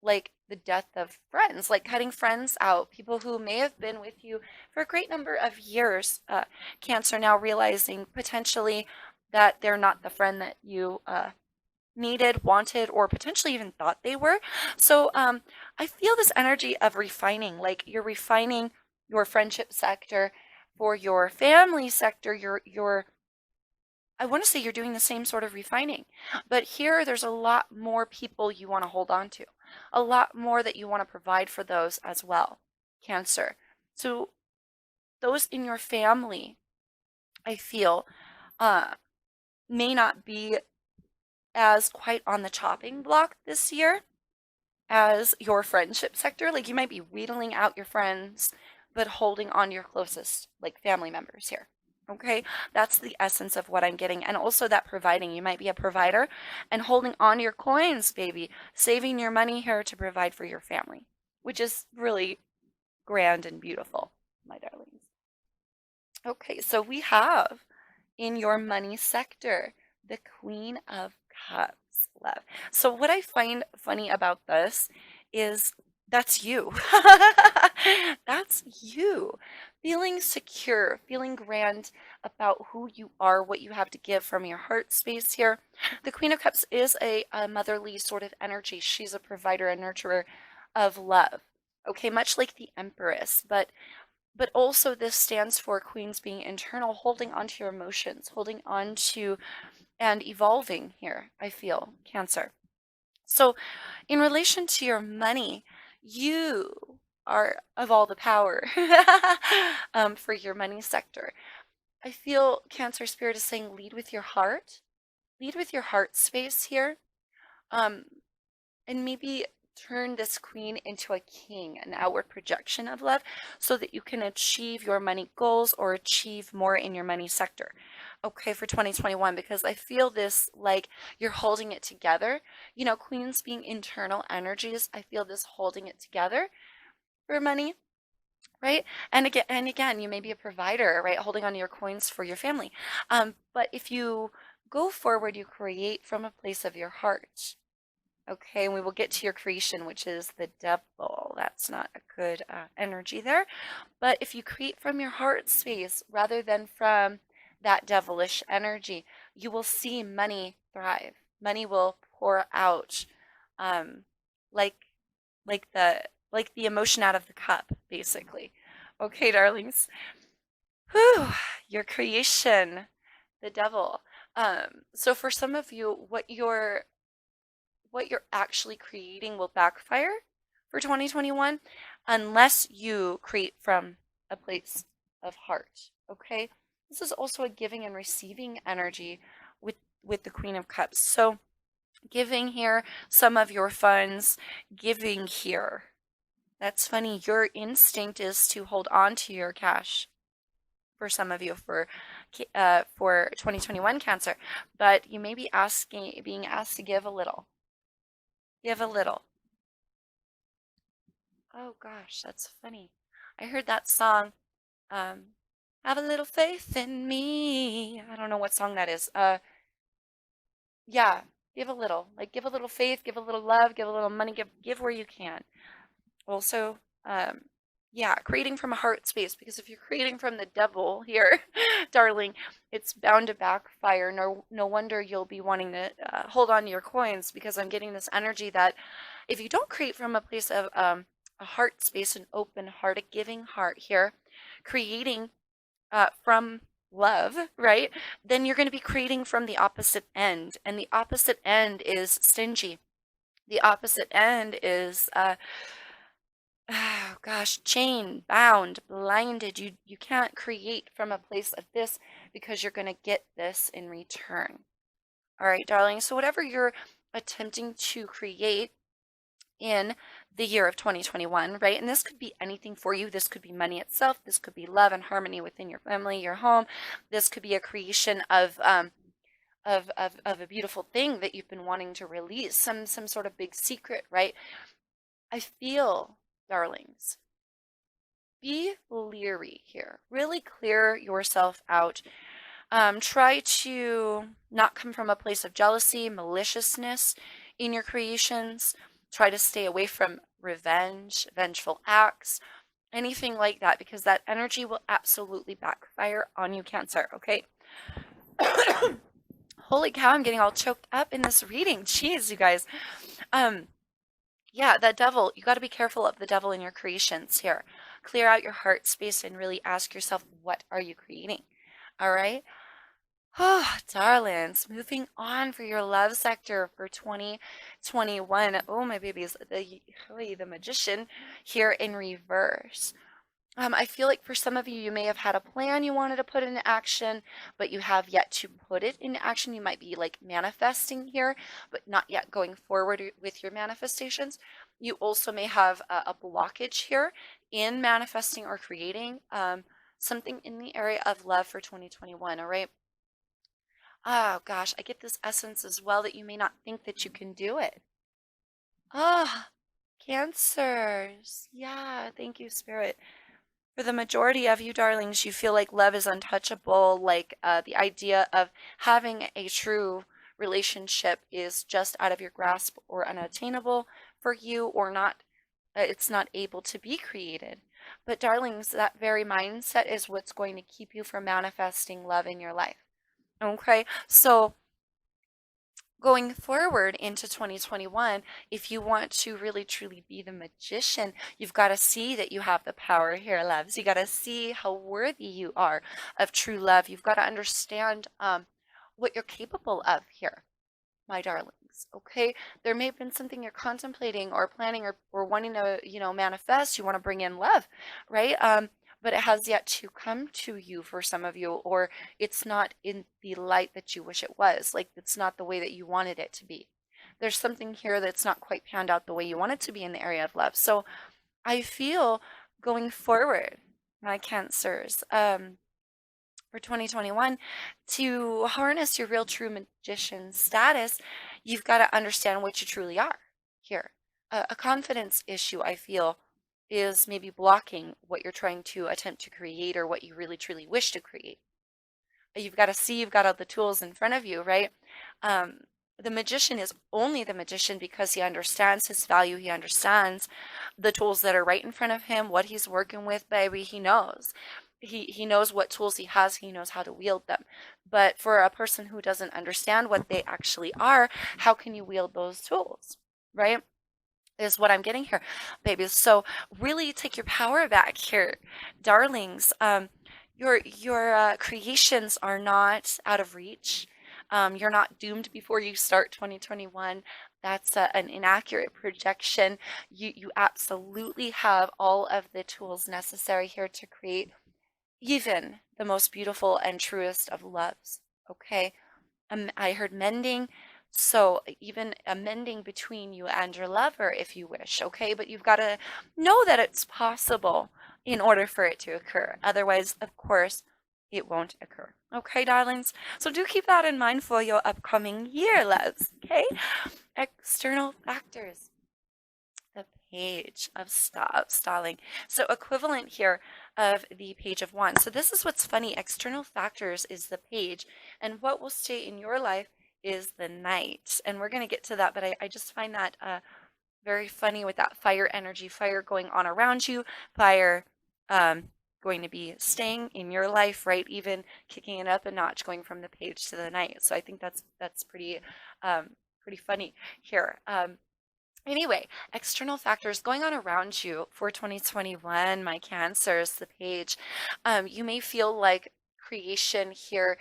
A: like the death of friends, like cutting friends out, people who may have been with you for a great number of years. Cancer now realizing potentially that they're not the friend that you needed, wanted, or potentially even thought they were. So I feel this energy of refining, like you're refining your friendship sector for your family sector. Your I want to say you're doing the same sort of refining, but here there's a lot more people you want to hold on to, a lot more that you want to provide for those as well, Cancer. So those in your family, I feel, uh, may not be as quite on the chopping block this year as your friendship sector. Like you might be wheedling out your friends, but holding on to your closest, like family members here. Okay, that's the essence of what I'm getting. And also that providing, you might be a provider and holding on to your coins, baby, saving your money here to provide for your family, which is really grand and beautiful, my darlings. Okay, so we have in your money sector the Queen of Cups, love. So what I find funny about this is that's you. That's you. Feeling secure, feeling grand about who you are, what you have to give from your heart space here. The Queen of Cups is a motherly sort of energy. She's a provider, a nurturer of love. Okay, much like the Empress, but also this stands for queens being internal, holding on to your emotions, holding on to and evolving here, I feel, Cancer. So in relation to your money, you are of all the power for your money sector. I feel Cancer Spirit is saying lead with your heart. Lead with your heart space here. Um, and maybe turn this queen into a king, an outward projection of love, so that you can achieve your money goals or achieve more in your money sector. Okay, for 2021, because I feel this like you're holding it together. You know, queens being internal energies, I feel this holding it together for money, right? And again, you may be a provider, right? Holding on to your coins for your family. But if you go forward, you create from a place of your heart. Okay, and we will get to your creation, which is the devil. That's not a good energy there. But if you create from your heart space rather than from that devilish energy, you will see money thrive. Money will pour out, um, like like the like the emotion out of the cup, basically. Okay, darlings. Whew, your creation, the devil. So for some of you, what you're actually creating will backfire for 2021 unless you create from a place of heart. Okay? This is also a giving and receiving energy with the Queen of Cups. So giving here some of your funds, giving here. That's funny. Your instinct is to hold on to your cash for some of you for 2021 Cancer, but you may be being asked to give a little. Give a little. Oh gosh, that's funny. I heard that song. Um, have a little faith in me. I don't know what song that is. Yeah, give a little. Like give a little faith, give a little love, give a little money, give where you can. Also, yeah, creating from a heart space, because if you're creating from the devil here, darling, it's bound to backfire. No wonder you'll be wanting to hold on to your coins, because I'm getting this energy that if you don't create from a place of a heart space, an open heart, a giving heart here, creating from love, right? Then you're going to be creating from the opposite end, and the opposite end is stingy. The opposite end is oh gosh, chained, bound, blinded. You can't create from a place of this because you're going to get this in return. All right, darling. So whatever you're attempting to create in the year of 2021, right? And this could be anything for you. This could be money itself. This could be love and harmony within your family, your home. This could be a creation of a beautiful thing that you've been wanting to release, some sort of big secret, right? I feel, darlings, be leery here. Really clear yourself out. Try to not come from a place of jealousy, maliciousness in your creations. Try to stay away from revenge, vengeful acts, anything like that, because that energy will absolutely backfire on you, Cancer, okay? Holy cow, I'm getting all choked up in this reading. Jeez, you guys. Yeah, that devil, you got to be careful of the devil in your creations here. Clear out your heart space and really ask yourself, what are you creating? All right? Oh, darlings, moving on for your love sector for 2021. Oh, my babies, the magician here in reverse. I feel like for some of you, you may have had a plan you wanted to put into action, but you have yet to put it into action. You might be like manifesting here, but not yet going forward with your manifestations. You also may have a blockage here in manifesting or creating something in the area of love for 2021. All right. Oh gosh, I get this essence as well that you may not think that you can do it. Ah, Cancers. Yeah, thank you, Spirit. For the majority of you, darlings, you feel like love is untouchable, like the idea of having a true relationship is just out of your grasp or unattainable for you, or not, it's not able to be created. But, darlings, that very mindset is what's going to keep you from manifesting love in your life. Okay, so going forward into 2021, if you want to really truly be the magician, you've got to see that you have the power here, loves. You got to see how worthy you are of true love. You've got to understand what you're capable of here, my darlings. Okay, there may have been something you're contemplating or planning or wanting to, manifest. You want to bring in love, right? But it has yet to come to you for some of you, or it's not in the light that you wish it was. Like it's not the way that you wanted it to be. There's something here that's not quite panned out the way you want it to be in the area of love. So I feel going forward, my Cancers, for 2021, to harness your real true magician status, you've got to understand what you truly are here. A confidence issue, I feel, is maybe blocking what you're trying to attempt to create or what you really truly wish to create. You've got to see you've got all the tools in front of you, right? The magician is only the magician because he understands his value. He understands the tools that are right in front of him, what he's working with, baby. He knows. He knows what tools he has. He knows how to wield them. But for a person who doesn't understand what they actually are, how can you wield those tools, right? Is what I'm getting here, babies. So really take your power back here, darlings. Your creations are not out of reach. You're not doomed before you start 2021. That's an inaccurate projection. You absolutely have all of the tools necessary here to create even the most beautiful and truest of loves. Okay, I heard mending, so even a mending between you and your lover if you wish, okay? But you've got to know that it's possible in order for it to occur. Otherwise, of course, it won't occur. Okay, darlings? So do keep that in mind for your upcoming year, loves, okay? External factors. The page of stalling. So equivalent here of the page of wands. So this is what's funny. External factors is the page, and what will stay in your life is the knight. And we're going to get to that, but I just find that very funny with that fire energy, fire going on around you, fire um, going to be staying in your life, right? Even kicking it up a notch, going from the page to the knight. So I think that's pretty funny here. Anyway, external factors going on around you for 2021, my Cancers, the page. You may feel like creation here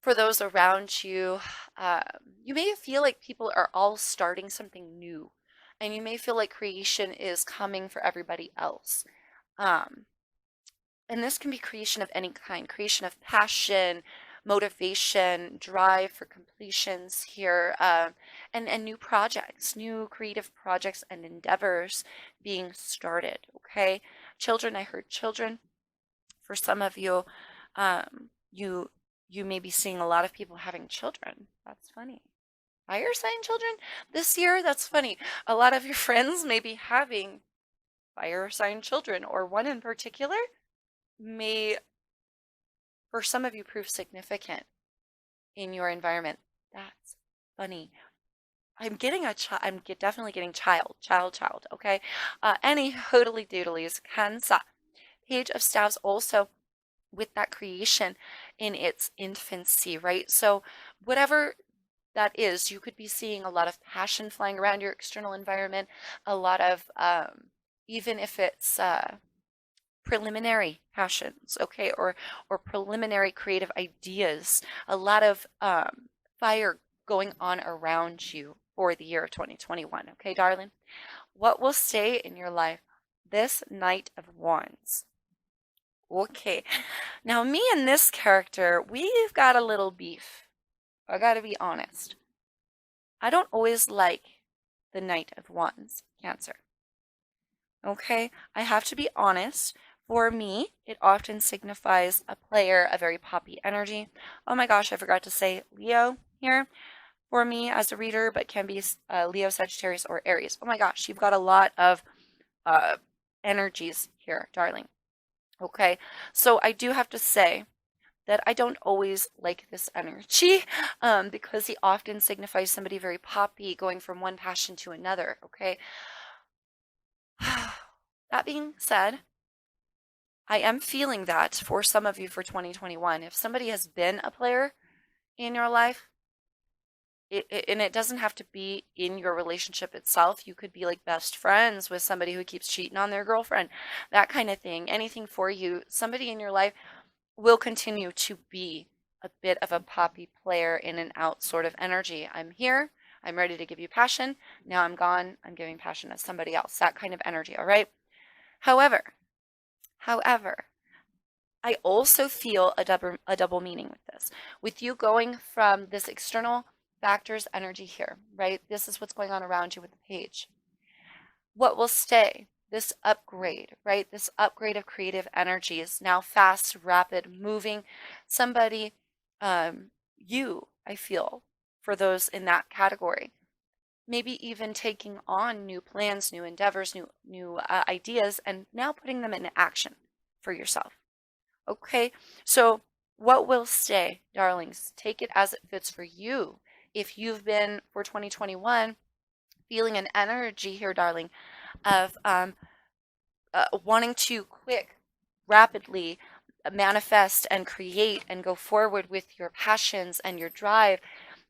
A: for those around you. Um, you may feel like people are all starting something new, and you may feel like creation is coming for everybody else. Um, and this can be creation of any kind, creation of passion, motivation, drive for completions here, and new projects, new creative projects and endeavors being started. Okay, children, I heard children. For some of you, you may be seeing a lot of people having children. That's funny. Fire sign children this year. That's funny. A lot of your friends may be having fire sign children, or one in particular may, for some of you, prove significant in your environment. That's funny. I'm getting a child. Definitely getting child. Okay. Any hoodly doodlies. Cancer. Page of Staves also with that creation in its infancy, right? So whatever that is, you could be seeing a lot of passion flying around your external environment, a lot of, even if it's preliminary passions, okay, or preliminary creative ideas, a lot of fire going on around you for the year of 2021. Okay, darling, what will stay in your life? This Knight of Wands. Okay, now me and this character, we've got a little beef. I gotta be honest. I don't always like the Knight of Wands, Cancer. Okay, I have to be honest. For me, it often signifies a player, a very poppy energy. Oh my gosh, I forgot to say Leo here for me as a reader, but can be Leo, Sagittarius, or Aries. Oh my gosh, you've got a lot of uh, energies here, darling. Okay, so I do have to say that I don't always like this energy because he often signifies somebody very poppy, going from one passion to another. Okay, that being said, I am feeling that for some of you for 2021. If somebody has been a player in your life, and it doesn't have to be in your relationship itself. You could be like best friends with somebody who keeps cheating on their girlfriend, that kind of thing. Anything for you. Somebody in your life will continue to be a bit of a poppy player in and out sort of energy. I'm here. I'm ready to give you passion. Now I'm gone. I'm giving passion to somebody else. That kind of energy. All right. However, however, I also feel a double meaning with this. With you going from this external factors energy here, right? This is what's going on around you with the page. What will stay? This upgrade, right? This upgrade of creative energy is now fast, rapid, moving. Somebody, I feel, for those in that category, maybe even taking on new plans, new endeavors, new ideas, and now putting them into action for yourself. Okay, so what will stay, darlings? Take it as it fits for you. If you've been for 2021 feeling an energy here, darling, of wanting to rapidly manifest and create and go forward with your passions and your drive,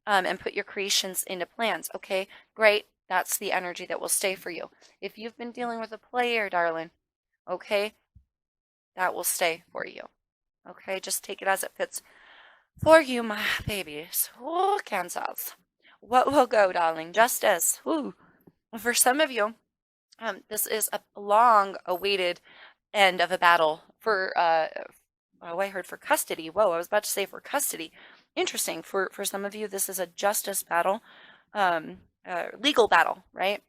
A: and put your creations into plans, okay, great. That's the energy that will stay for you. If you've been dealing with a player, darling, okay, that will stay for you. Okay, just take it as it fits for you, my babies. Oh, Cancers. What will go, darling? Justice. Ooh. For some of you, this is a long awaited end of a battle for oh, I heard for custody. Whoa, I was about to say for custody. Interesting. For some of you, this is a justice battle, legal battle, right?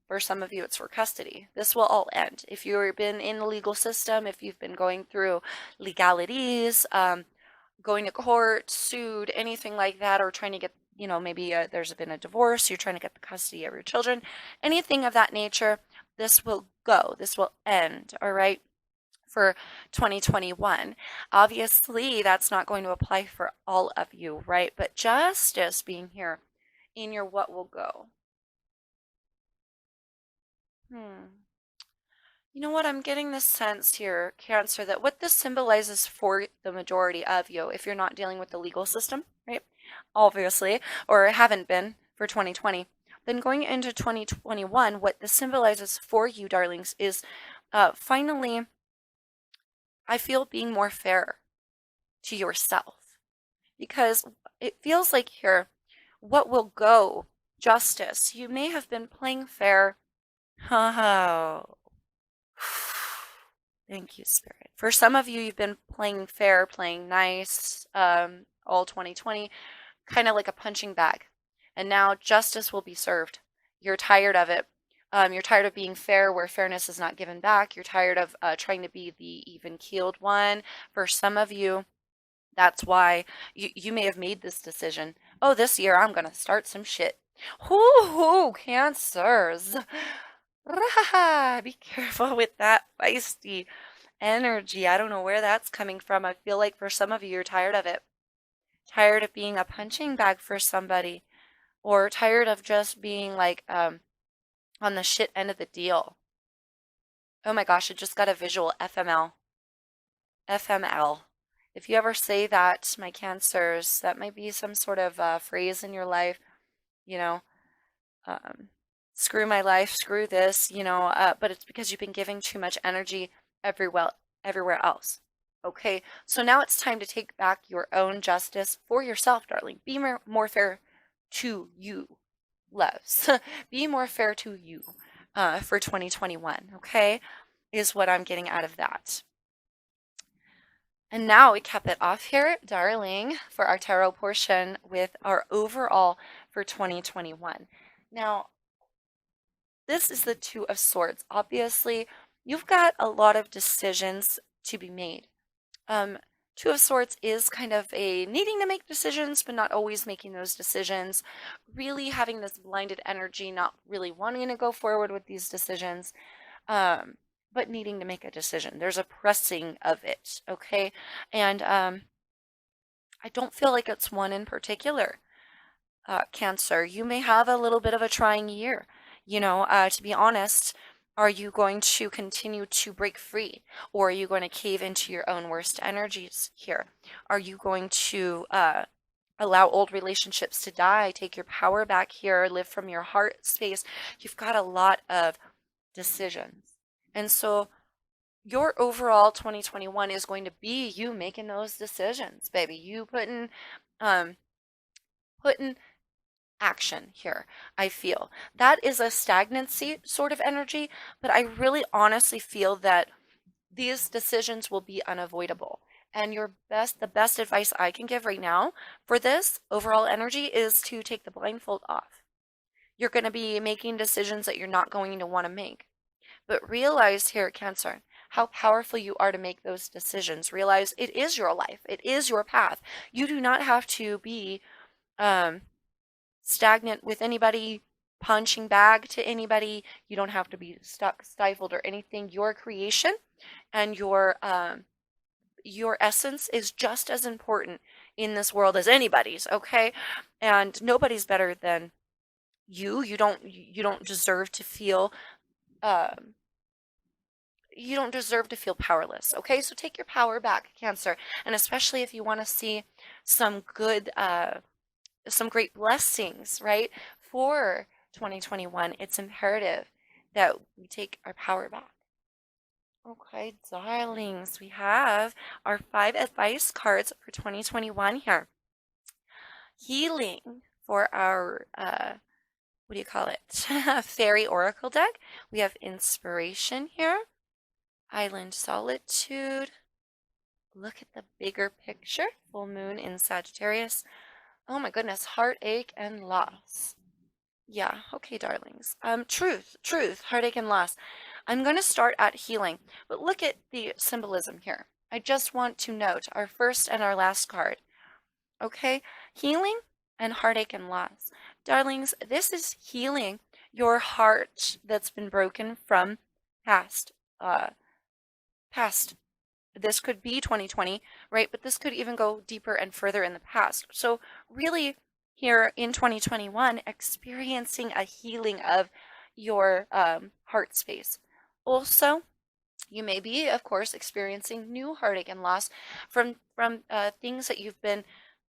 A: For some of you, it's for custody. This will all end. If you've been in the legal system, if you've been going through legalities, going to court, sued, anything like that, or trying to get, maybe there's been a divorce, you're trying to get the custody of your children, anything of that nature, this will go. This will end, all right, for 2021. Obviously, that's not going to apply for all of you, right? But justice being here in your what will go. You know what? I'm getting this sense here, Cancer, that what this symbolizes for the majority of you, if you're not dealing with the legal system, right? Obviously, or haven't been for 2020, then going into 2021, what this symbolizes for you, darlings, is finally, I feel being more fair to yourself. Because it feels like here, what will go, justice. You may have been playing fair. Oh, thank you, Spirit. For some of you, you've been playing fair, playing nice, all 2020, kind of like a punching bag. And now justice will be served. You're tired of it. You're tired of being fair where fairness is not given back. You're tired of trying to be the even keeled one. For some of you, that's why you may have made this decision. Oh, this year I'm going to start some shit. Whoo, Cancers. Be careful with that feisty energy. I don't know where that's coming from. I feel like for some of you, you're tired of it. Tired of being a punching bag for somebody. Or tired of just being like on the shit end of the deal. Oh my gosh, I just got a visual FML. FML. If you ever say that, my Cancers, that might be some sort of phrase in your life, you know, um, screw my life, screw this, but it's because you've been giving too much energy everywhere else. Okay, so now it's time to take back your own justice for yourself, darling. Be more fair to you, loves. Be more fair to you for 2021, okay, is what I'm getting out of that. And now we cap it off here, darling, for our tarot portion with our overall for 2021. Now, this is the Two of Swords. Obviously, you've got a lot of decisions to be made. Two of Swords is kind of a needing to make decisions, but not always making those decisions. Really having this blinded energy, not really wanting to go forward with these decisions. But needing to make a decision. There's a pressing of it, okay? And I don't feel like it's one in particular. Cancer, you may have a little bit of a trying year. To be honest, are you going to continue to break free? Or are you going to cave into your own worst energies here? Are you going to allow old relationships to die, take your power back here, live from your heart space? You've got a lot of decisions. And so your overall 2021 is going to be you making those decisions, baby. You putting action here. I feel that is a stagnancy sort of energy, but I really honestly feel that these decisions will be unavoidable. And the best advice I can give right now for this overall energy is to take the blindfold off. You're going to be making decisions that you're not going to want to make. But realize here at Cancer how powerful you are to make those decisions. Realize it is your life. It is your path. You do not have to be stagnant with anybody, punching bag to anybody. You don't have to be stuck, stifled, or anything. Your creation and your essence is just as important in this world as anybody's, okay? And nobody's better than you. You don't deserve to feel you don't deserve to feel powerless, okay? So take your power back, Cancer. And especially if you want to see some some great blessings, right? For 2021, it's imperative that we take our power back. Okay, darlings, we have our 5 advice cards for 2021 here. Healing for our, what do you call it? Fairy Oracle deck. We have inspiration here, Island Solitude. Look at the bigger picture, full moon in Sagittarius. Oh my goodness, heartache and loss. Yeah, okay, darlings. Truth, heartache and loss. I'm going to start at healing, but look at the symbolism here. I just want to note our first and our last card. Okay, healing and heartache and loss. Darlings, this is healing your heart that's been broken from past, uh, past. This could be 2020, right? But this could even go deeper and further in the past. So really here in 2021, experiencing a healing of your heart space. Also, you may be, of course, experiencing new heartache and loss from things that you've been,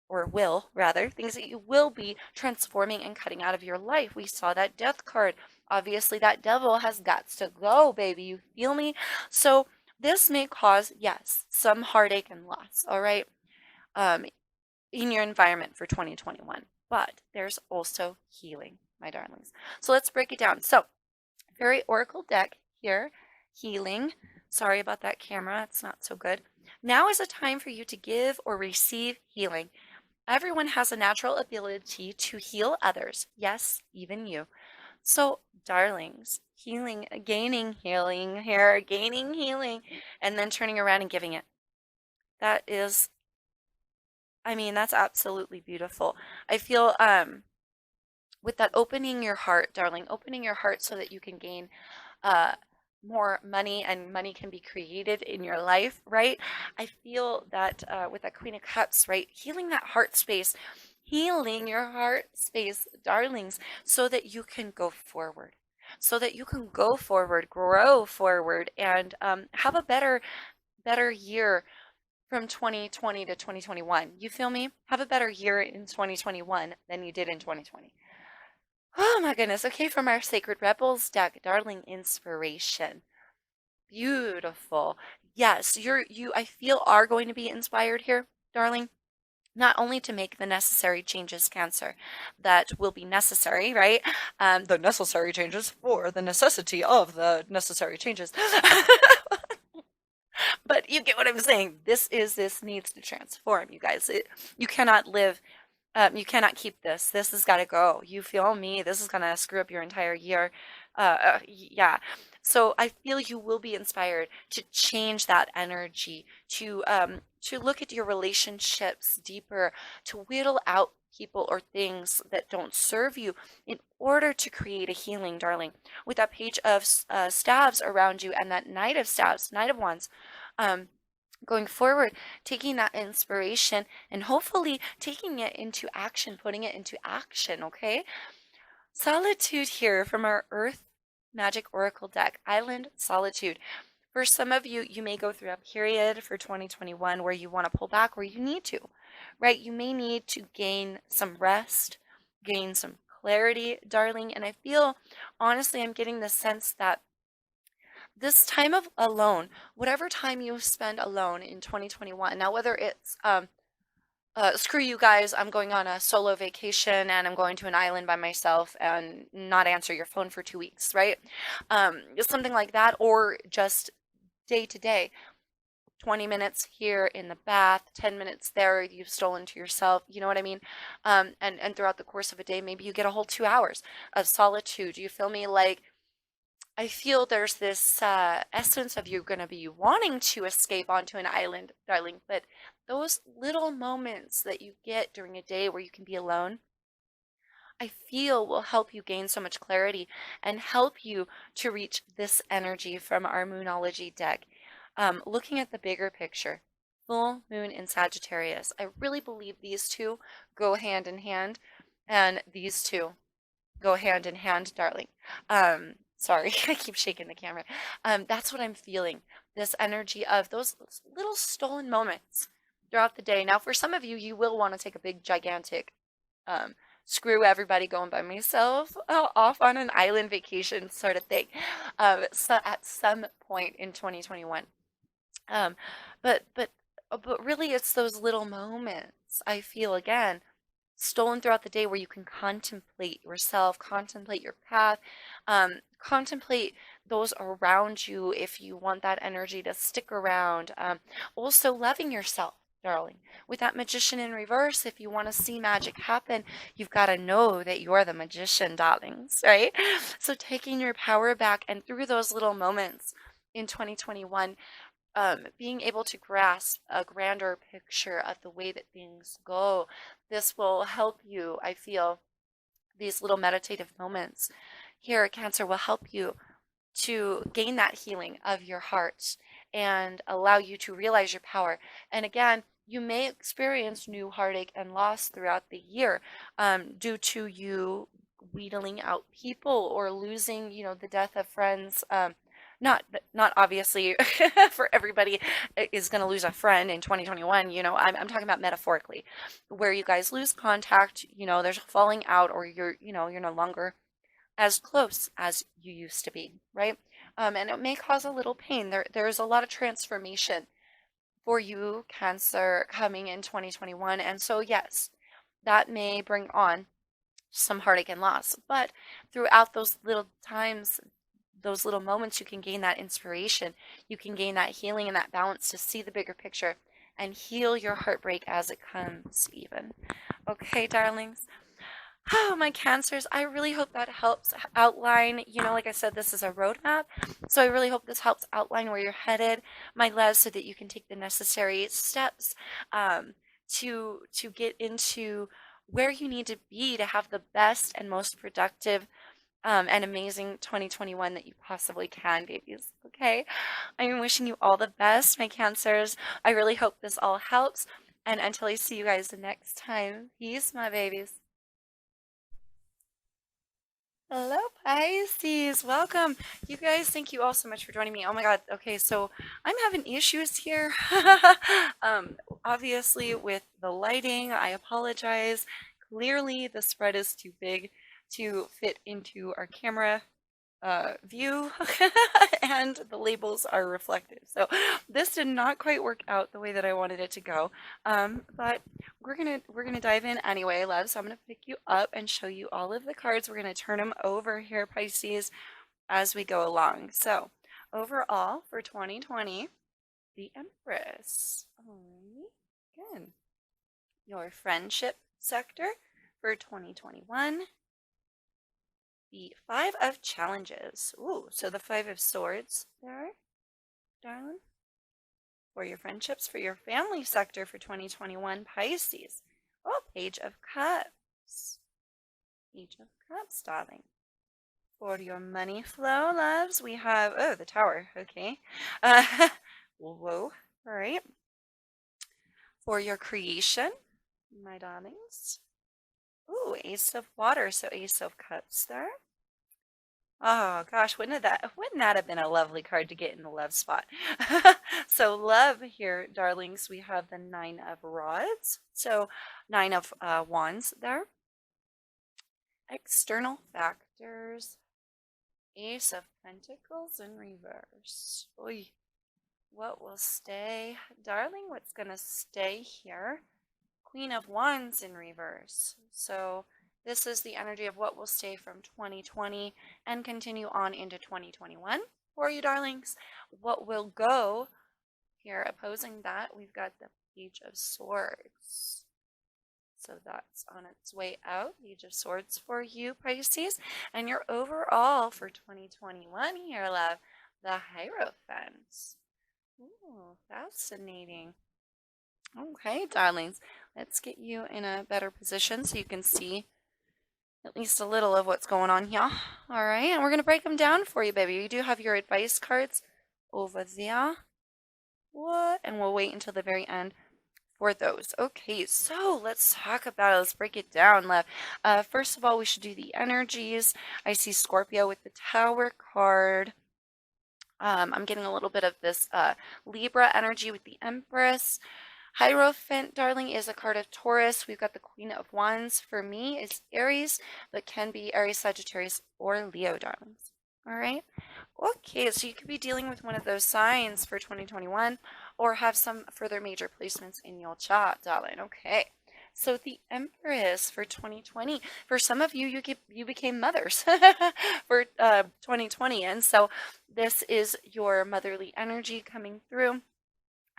A: or will rather, things that you will be transforming and cutting out of your life. We saw that death card. Obviously, that devil has got to go, baby. You feel me? So this may cause, yes, some heartache and loss. All right, um, in your environment for 2021. But there's also healing, my darlings. So let's break it down. So, Fairy Oracle deck here, healing. Sorry about that camera, it's not so good. Now is a time for you to give or receive healing. Everyone has a natural ability to heal others. Yes, even you. So, darlings, healing, gaining healing here, gaining healing, and then turning around and giving it. That is, I mean, that's absolutely beautiful. I feel with that opening your heart, darling, opening your heart so that you can gain uh more money and money can be created in your life, right? I feel that with that Queen of Cups, right? Healing that heart space, healing your heart space, darlings, so that you can go forward. So that you can go forward, grow forward, and have a better year from 2020 to 2021. You feel me? Have a better year in 2021 than you did in 2020. Oh my goodness. Okay, from our Sacred Rebels deck, darling inspiration. Beautiful. Yes, you I feel are going to be inspired here, darling. Not only to make the necessary changes, Cancer, that will be necessary, right? The necessary changes for the necessity of the necessary changes. But you get what I'm saying. This needs to transform, you guys. You cannot live you cannot keep this. This has got to go. You feel me? This is going to screw up your entire year. Yeah. So I feel you will be inspired to change that energy, to look at your relationships deeper, to whittle out people or things that don't serve you in order to create a healing, darling. With that page of staves around you and that knight of staves, knight of wands, um, going forward, taking that inspiration and hopefully taking it into action, putting it into action, okay? Solitude here from our Earth Magic Oracle deck, Island Solitude. For some of you, you may go through a period for 2021 where you want to pull back, where you need to, right? You may need to gain some rest, gain some clarity, darling. And I feel, honestly, I'm getting the sense that this time of alone, whatever time you spend alone in 2021, now whether it's screw you guys, I'm going on a solo vacation and I'm going to an island by myself and not answer your phone for 2 weeks, right? Something like that, or just day to day. 20 minutes here in the bath, 10 minutes there, you've stolen to yourself, you know what I mean? And throughout the course of a day, maybe you get a whole 2 hours of solitude. You feel me? Like, I feel there's this essence of you going to be wanting to escape onto an island, darling, but those little moments that you get during a day where you can be alone, I feel will help you gain so much clarity and help you to reach this energy from our Moonology deck. Looking at the bigger picture, full moon in Sagittarius, I really believe these two go hand in hand, and these two go hand in hand, darling. Sorry, I keep shaking the camera. That's what I'm feeling. This energy of those little stolen moments throughout the day. Now, for some of you, you will want to take a big, gigantic screw everybody, going by myself, off on an island vacation sort of thing. So at some point in 2021. Um, but really, it's those little moments, I feel, again, stolen throughout the day, where you can contemplate yourself, contemplate your path, contemplate those around you if you want that energy to stick around. Also, loving yourself, darling. With that magician in reverse, if you want to see magic happen, you've got to know that you're the magician, darlings, right? So, taking your power back, and through those little moments in 2021, being able to grasp a grander picture of the way that things go. This will help you, I feel, these little meditative moments here at Cancer will help you to gain that healing of your heart and allow you to realize your power. And again, you may experience new heartache and loss throughout the year, due to you wheedling out people or losing, the death of friends. Not obviously for everybody is going to lose a friend in 2021. I'm talking about metaphorically, where you guys lose contact. There's a falling out, or you're no longer as close as you used to be, right? And it may cause a little pain. There's a lot of transformation for you, Cancer, coming in 2021. And so, yes, that may bring on some heartache and loss. But throughout those little times, those little moments, you can gain that inspiration. You can gain that healing and that balance to see the bigger picture and heal your heartbreak as it comes, even. Okay, darlings. Oh, my Cancers, I really hope that helps outline. Like I said, this is a roadmap. So I really hope this helps outline where you're headed, my loves, so that you can take the necessary steps, to get into where you need to be to have the best and most productive, and amazing 2021 that you possibly can, babies. Okay? I'm wishing you all the best, my Cancers. I really hope this all helps. And until I see you guys the next time, peace, my babies. Hello, Pisces. Welcome. You guys, thank you all so much for joining me. Oh my God. Okay, so I'm having issues here. Obviously, with the lighting, I apologize. Clearly, the spread is too big to fit into our camera view, and the labels are reflective. So this did not quite work out the way that I wanted it to go. But we're gonna dive in anyway, love. So I'm gonna pick you up and show you all of the cards. We're gonna turn them over here, Pisces, as we go along. So overall for 2020, the Empress. Alright, good. Your friendship sector for 2021. The Five of Challenges. Ooh, so the Five of Swords there, darling. For your friendships, for your family sector for 2021, Pisces. Oh, Page of Cups. Page of Cups, darling. For your money flow, loves, we have, oh, the Tower, okay. Whoa, all right. For your creation, my darlings. Ooh, Ace of Water, so Ace of Cups there. Oh gosh, wouldn't that have been a lovely card to get in the love spot? So love here, darlings, we have the Nine of Rods. So Nine of Wands there. External factors. Ace of Pentacles in reverse. Oy. What will stay? Darling, what's gonna stay here? Queen of Wands in reverse. So this is the energy of what will stay from 2020 and continue on into 2021 for you, darlings. What will go here, opposing that, we've got the Page of Swords. So that's on its way out. Page of Swords for you, Pisces. And your overall for 2021 here, love, the Hierophant. Ooh, fascinating. Okay, darlings, let's get you in a better position so you can see at least a little of what's going on here. All right, and we're going to break them down for you, baby. You do have your advice cards over there. What? And we'll wait until the very end for those. Okay, so let's talk about it. Let's break it down, love. First of all, we should do the energies. I see Scorpio with the Tower card. I'm getting a little bit of this Libra energy with the Empress. Hierophant, darling, is a card of Taurus. We've got the Queen of Wands. For me, it's Aries, but can be Aries, Sagittarius, or Leo, darlings. All right. Okay, so you could be dealing with one of those signs for 2021 or have some further major placements in your chart, darling. Okay. So the Empress for 2020. For some of you, you became mothers for 2020, and so this is your motherly energy coming through.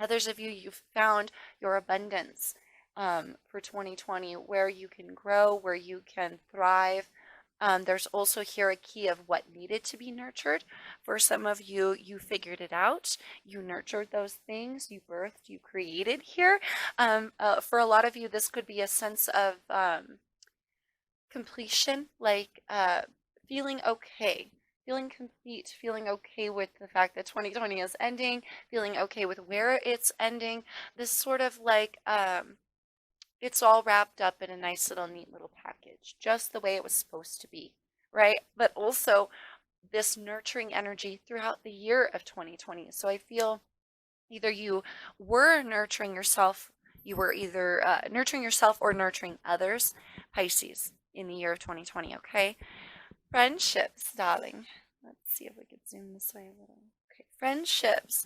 A: Others of you, you've found your abundance for 2020, where you can grow, where you can thrive. There's also here a key of what needed to be nurtured. For some of you, you figured it out. You nurtured those things. You birthed, you created here. For a lot of you, this could be a sense of completion, like feeling okay, feeling complete, feeling okay with the fact that 2020 is ending, feeling okay with where it's ending. This sort of like it's all wrapped up in a nice little neat little package, just the way it was supposed to be, right? But also this nurturing energy throughout the year of 2020. So I feel either you were nurturing yourself, you were either nurturing yourself or nurturing others, Pisces, in the year of 2020, okay? Friendships, darling. Let's see if we could zoom this way a little. Okay, friendships.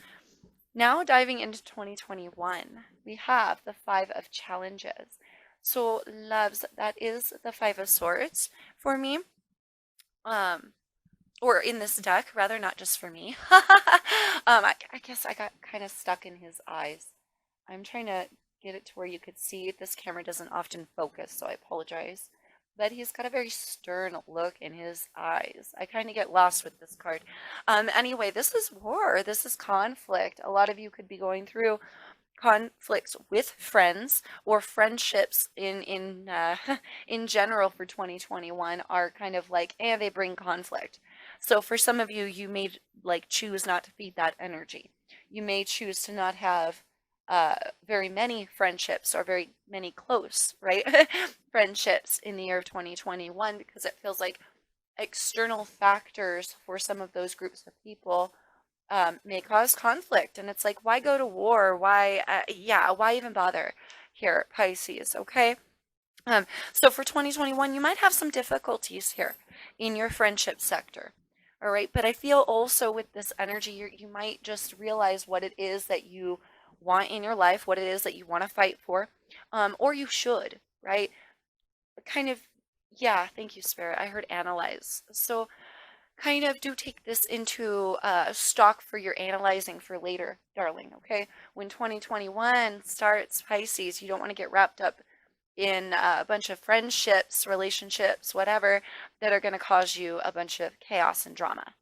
A: Now diving into 2021, we have the Five of Challenges. So, loves, that is the Five of Swords for me. Or in this deck, rather, not just for me. I guess I got kind of stuck in his eyes. I'm trying to get it to where you could see. This camera doesn't often focus, so I apologize. But he's got a very stern look in his eyes. I kind of get lost with this card. Anyway, this is war. This is conflict. A lot of you could be going through conflicts with friends or friendships in general for 2021 are kind of like they bring conflict. So for some of you, you may like choose not to feed that energy. You may choose to not have very many friendships or very many close, right? friendships in the year of 2021 because it feels like external factors for some of those groups of people may cause conflict. And it's like, why go to war? Why, why even bother here, Pisces, okay? So for 2021, you might have some difficulties here in your friendship sector. All right. But I feel also with this energy, you might just realize what it is that you want in your life, what it is that you want to fight for, or you should, right? Kind of, yeah, thank you, Spirit. I heard analyze. So kind of do take this into stock for your analyzing for later, darling, okay? When 2021 starts, Pisces, you don't want to get wrapped up in a bunch of friendships, relationships, whatever, that are going to cause you a bunch of chaos and drama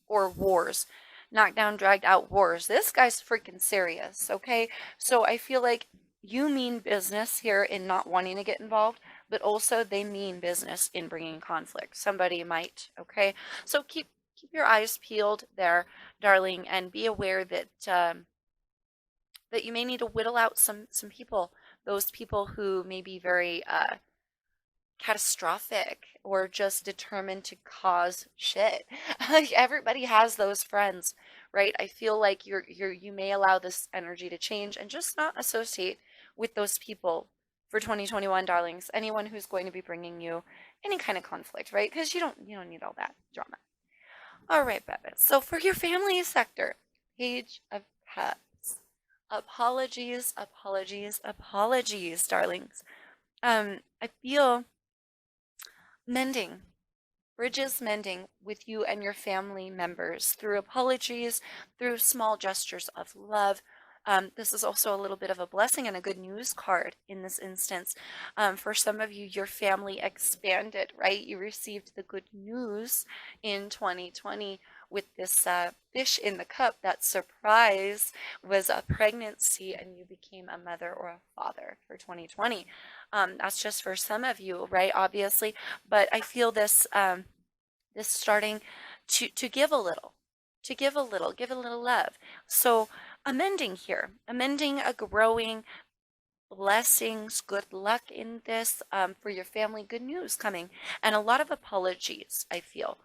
A: or wars. Knockdown, dragged out wars. This guy's freaking serious, okay? So I feel like you mean business here in not wanting to get involved, but also they mean business in bringing conflict. Somebody might, okay? So keep your eyes peeled there, darling, and be aware that that you may need to whittle out some people, those people who may be very catastrophic or just determined to cause shit. Like everybody has those friends, right? I feel like you may allow this energy to change and just not associate with those people for 2021, darlings. Anyone who's going to be bringing you any kind of conflict, right? Because you don't need all that drama. All right, Bebe. So for your family sector, Page of Cups. Apologies, apologies, apologies, darlings. I feel mending, bridges mending with you and your family members through apologies, through small gestures of love. This is also a little bit of a blessing and a good news card in this instance. For some of you, your family expanded, right? You received the good news in 2020 with this fish in the cup. That surprise was a pregnancy and you became a mother or a father for 2020. That's just for some of you, right? Obviously, but I feel this this starting to give a little, give a little love. So amending here, amending, a growing, blessings, good luck in this for your family, good news coming, and a lot of apologies, I feel.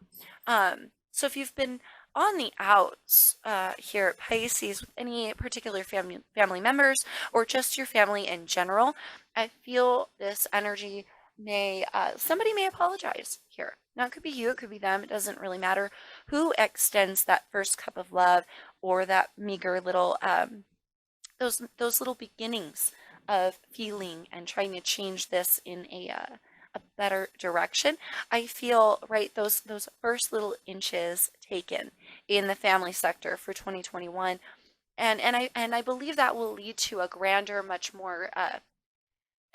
A: So if you've been on the outs here at Pisces, with any particular family members or just your family in general, I feel this energy may somebody may apologize here. Now it could be you, it could be them. It doesn't really matter who extends that first cup of love or that meager little those little beginnings of feeling and trying to change this in a better direction. I feel right those first little inches taken in the family sector for 2021, and I believe that will lead to a grander, much more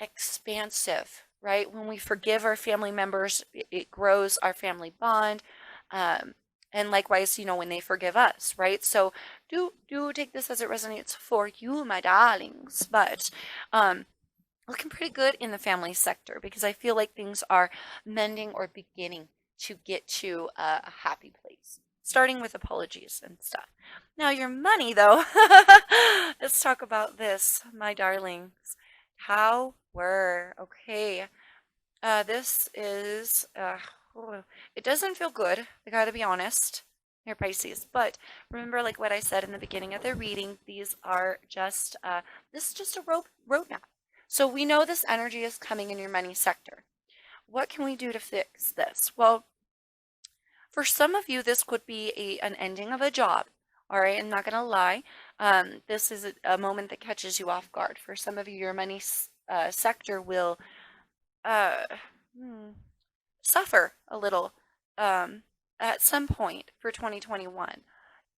A: expansive, right? When we forgive our family members, it grows our family bond. Um, and likewise, when they forgive us, right? So do take this as it resonates for you, my darlings. But um, looking pretty good in the family sector because I feel like things are mending or beginning to get to a happy place. Starting with apologies and stuff. Now, your money, though, let's talk about this, my darlings. Tower. Okay. This is, it doesn't feel good. I gotta be honest. Here, Pisces. But remember, like what I said in the beginning of the reading, these are just, this is just a roadmap. So we know this energy is coming in your money sector. What can we do to fix this? Well, for some of you, this could be an ending of a job. All right, I'm not gonna lie. This is a moment that catches you off guard. For some of you, your money sector will uh, hmm, suffer a little at some point for 2021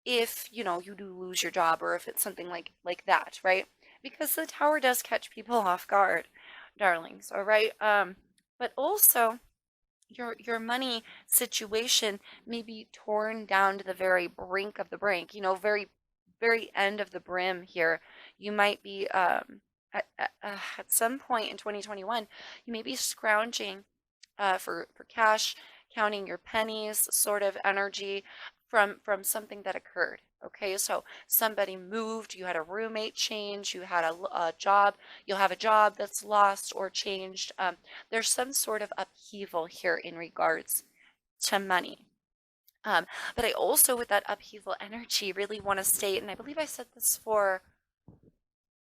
A: if you do lose your job or if it's something like that, right? Because the tower does catch people off guard, darlings. All right. But also your money situation may be torn down to the very brink of the brink, very very end of the brim here. You might be at some point in 2021 you may be scrounging for cash, counting your pennies sort of energy from something that occurred. Okay, so somebody moved, you had a roommate change, you had a job, you'll have a job that's lost or changed. There's some sort of upheaval here in regards to money. But I also, with that upheaval energy, really want to state, and I believe I said this for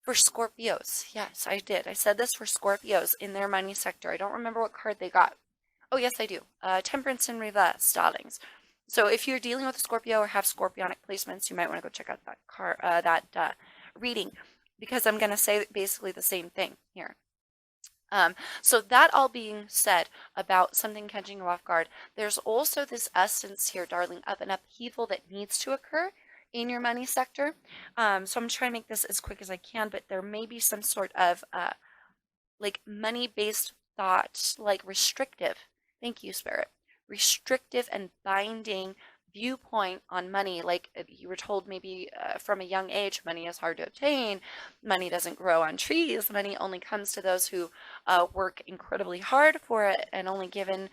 A: Scorpios. Yes, I did. I said this for Scorpios in their money sector. I don't remember what card they got. Oh, yes, I do. Temperance in reverse, darlings. So if you're dealing with a Scorpio or have scorpionic placements, you might want to go check out that reading because I'm going to say basically the same thing here. So that all being said about something catching you off guard, there's also this essence here, darling, of an upheaval that needs to occur in your money sector. So I'm trying to make this as quick as I can, but there may be some sort of like money-based thought, like restrictive. Thank you, Spirit. Restrictive and binding viewpoint on money. Like you were told maybe from a young age, money is hard to obtain. Money doesn't grow on trees. Money only comes to those who work incredibly hard for it and only given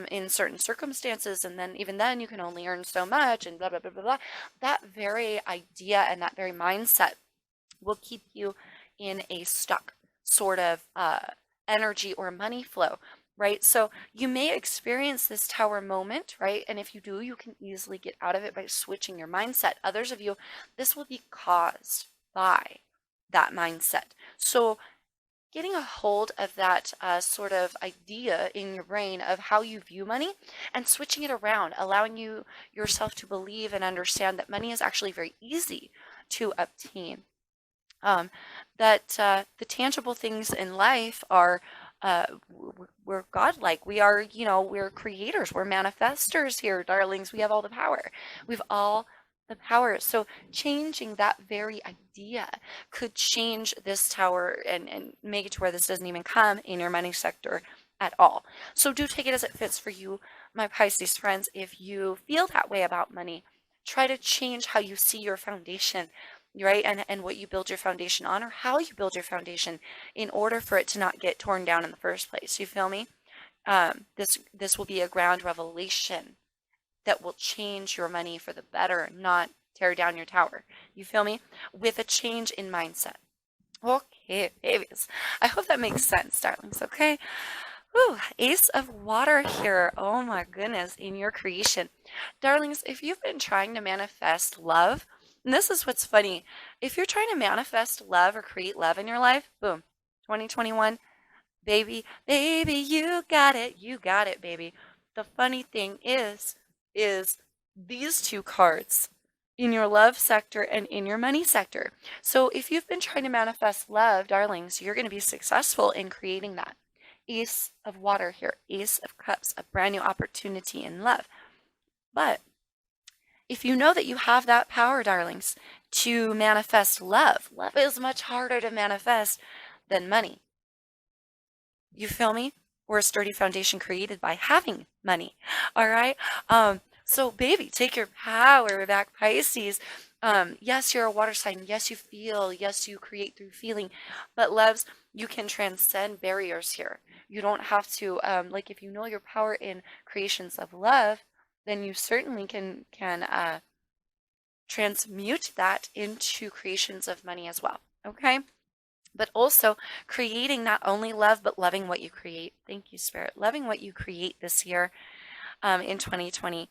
A: in certain circumstances. And then even then you can only earn so much and blah, blah, blah, blah, blah. That very idea and that very mindset will keep you in a stuck sort of energy or money flow, right? So you may experience this tower moment, right? And if you do, you can easily get out of it by switching your mindset. Others of you, this will be caused by that mindset. So getting a hold of that sort of idea in your brain of how you view money and switching it around, allowing yourself to believe and understand that money is actually very easy to obtain. That the tangible things in life are we're godlike. We are, we're creators. We're manifestors here, darlings. We have all the power. We've all the power. So changing that very idea could change this tower and make it to where this doesn't even come in your money sector at all. So do take it as it fits for you, my Pisces friends. If you feel that way about money, try to change how you see your foundation, right? And what you build your foundation on or how you build your foundation in order for it to not get torn down in the first place. You feel me? This will be a ground revelation that will change your money for the better, not tear down your tower. You feel me? With a change in mindset. Okay, babies. I hope that makes sense, darlings, okay? Whew, Ace of Water here. Oh my goodness, in your creation. Darlings, if you've been trying to manifest love, and this is what's funny, if you're trying to manifest love or create love in your life, boom, 2021, baby, baby, you got it, baby. The funny thing is these two cards in your love sector and in your money sector. So if you've been trying to manifest love, darlings, you're going to be successful in creating that. Ace of Water here, Ace of Cups, a brand new opportunity in love. But if you know that you have that power, darlings, to manifest love, love is much harder to manifest than money. You feel me? We're a sturdy foundation created by having money. All right. So baby, take your power back, Pisces. Yes, you're a water sign. Yes, you feel. Yes, you create through feeling. But loves, you can transcend barriers here. You don't have to, like if you know your power in creations of love, then you certainly can transmute that into creations of money as well. Okay. But also creating not only love, but loving what you create. Thank you, Spirit. Loving what you create this year in 2020.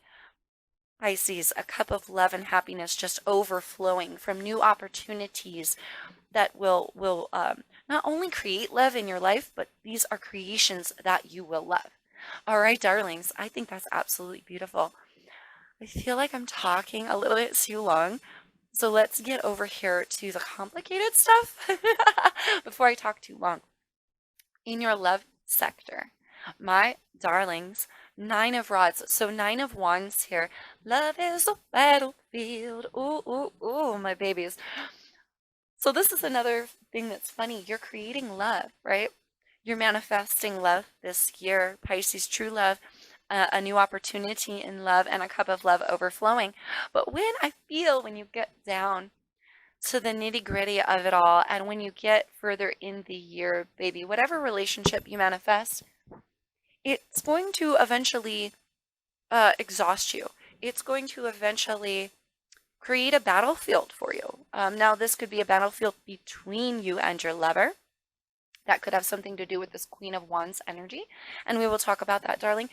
A: Pisces, a cup of love and happiness just overflowing from new opportunities that will not only create love in your life, but these are creations that you will love. All right, darlings, I think that's absolutely beautiful. I feel like I'm talking a little bit too long, so let's get over here to the complicated stuff before I talk too long. In your love sector, my darlings, Nine of Rods. So Nine of Wands here. Love is a battlefield. Ooh, ooh, ooh, my babies. So this is another thing that's funny. You're creating love, right? You're manifesting love this year, Pisces, true love, a new opportunity in love, and a cup of love overflowing. But when you get down to the nitty gritty of it all, and when you get further in the year, baby, whatever relationship you manifest, it's going to eventually exhaust you. It's going to eventually create a battlefield for you. Now, this could be a battlefield between you and your lover. That could have something to do with this Queen of Wands energy, and we will talk about that, darling.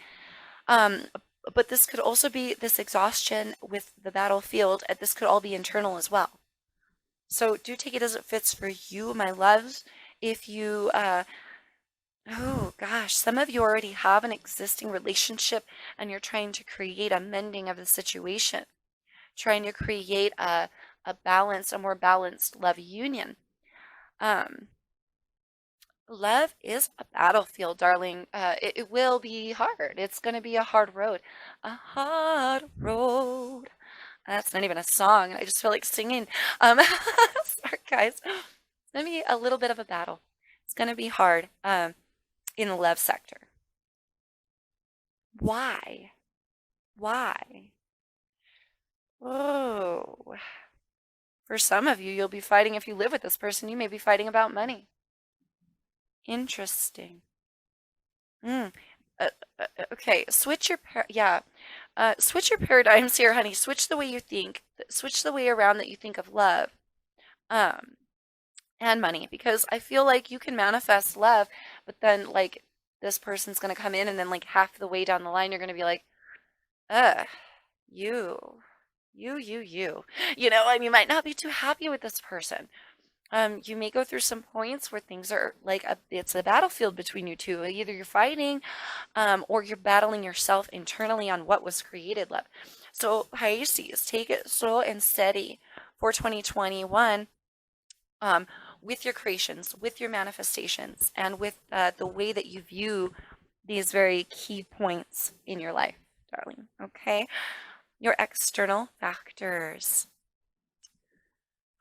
A: But this could also be this exhaustion with the battlefield, and this could all be internal as well. So do take it as it fits for you, my loves. If you, oh gosh, some of you already have an existing relationship and you're trying to create a mending of the situation, trying to create a more balanced love union. Love is a battlefield, darling. It will be hard. It's going to be a hard road. A hard road. That's not even a song. I just feel like singing. Sorry, guys. It's going to be a little bit of a battle. It's going to be hard in the love sector. Why? Why? Oh. For some of you, you'll be fighting if you live with this person. You may be fighting about money. Interesting. Okay, switch your paradigms here, honey. Switch the way you think. Switch the way around that you think of love, and money, because I feel like you can manifest love, but then like this person's gonna come in, and then like half the way down the line, you're gonna be like, you, and you might not be too happy with this person. You may go through some points where things are like it's a battlefield between you two. Either you're fighting, or you're battling yourself internally on what was created love. So Pisces, take it slow and steady for 2021, with your creations, with your manifestations, and with the way that you view these very key points in your life, darling. Okay, your external factors.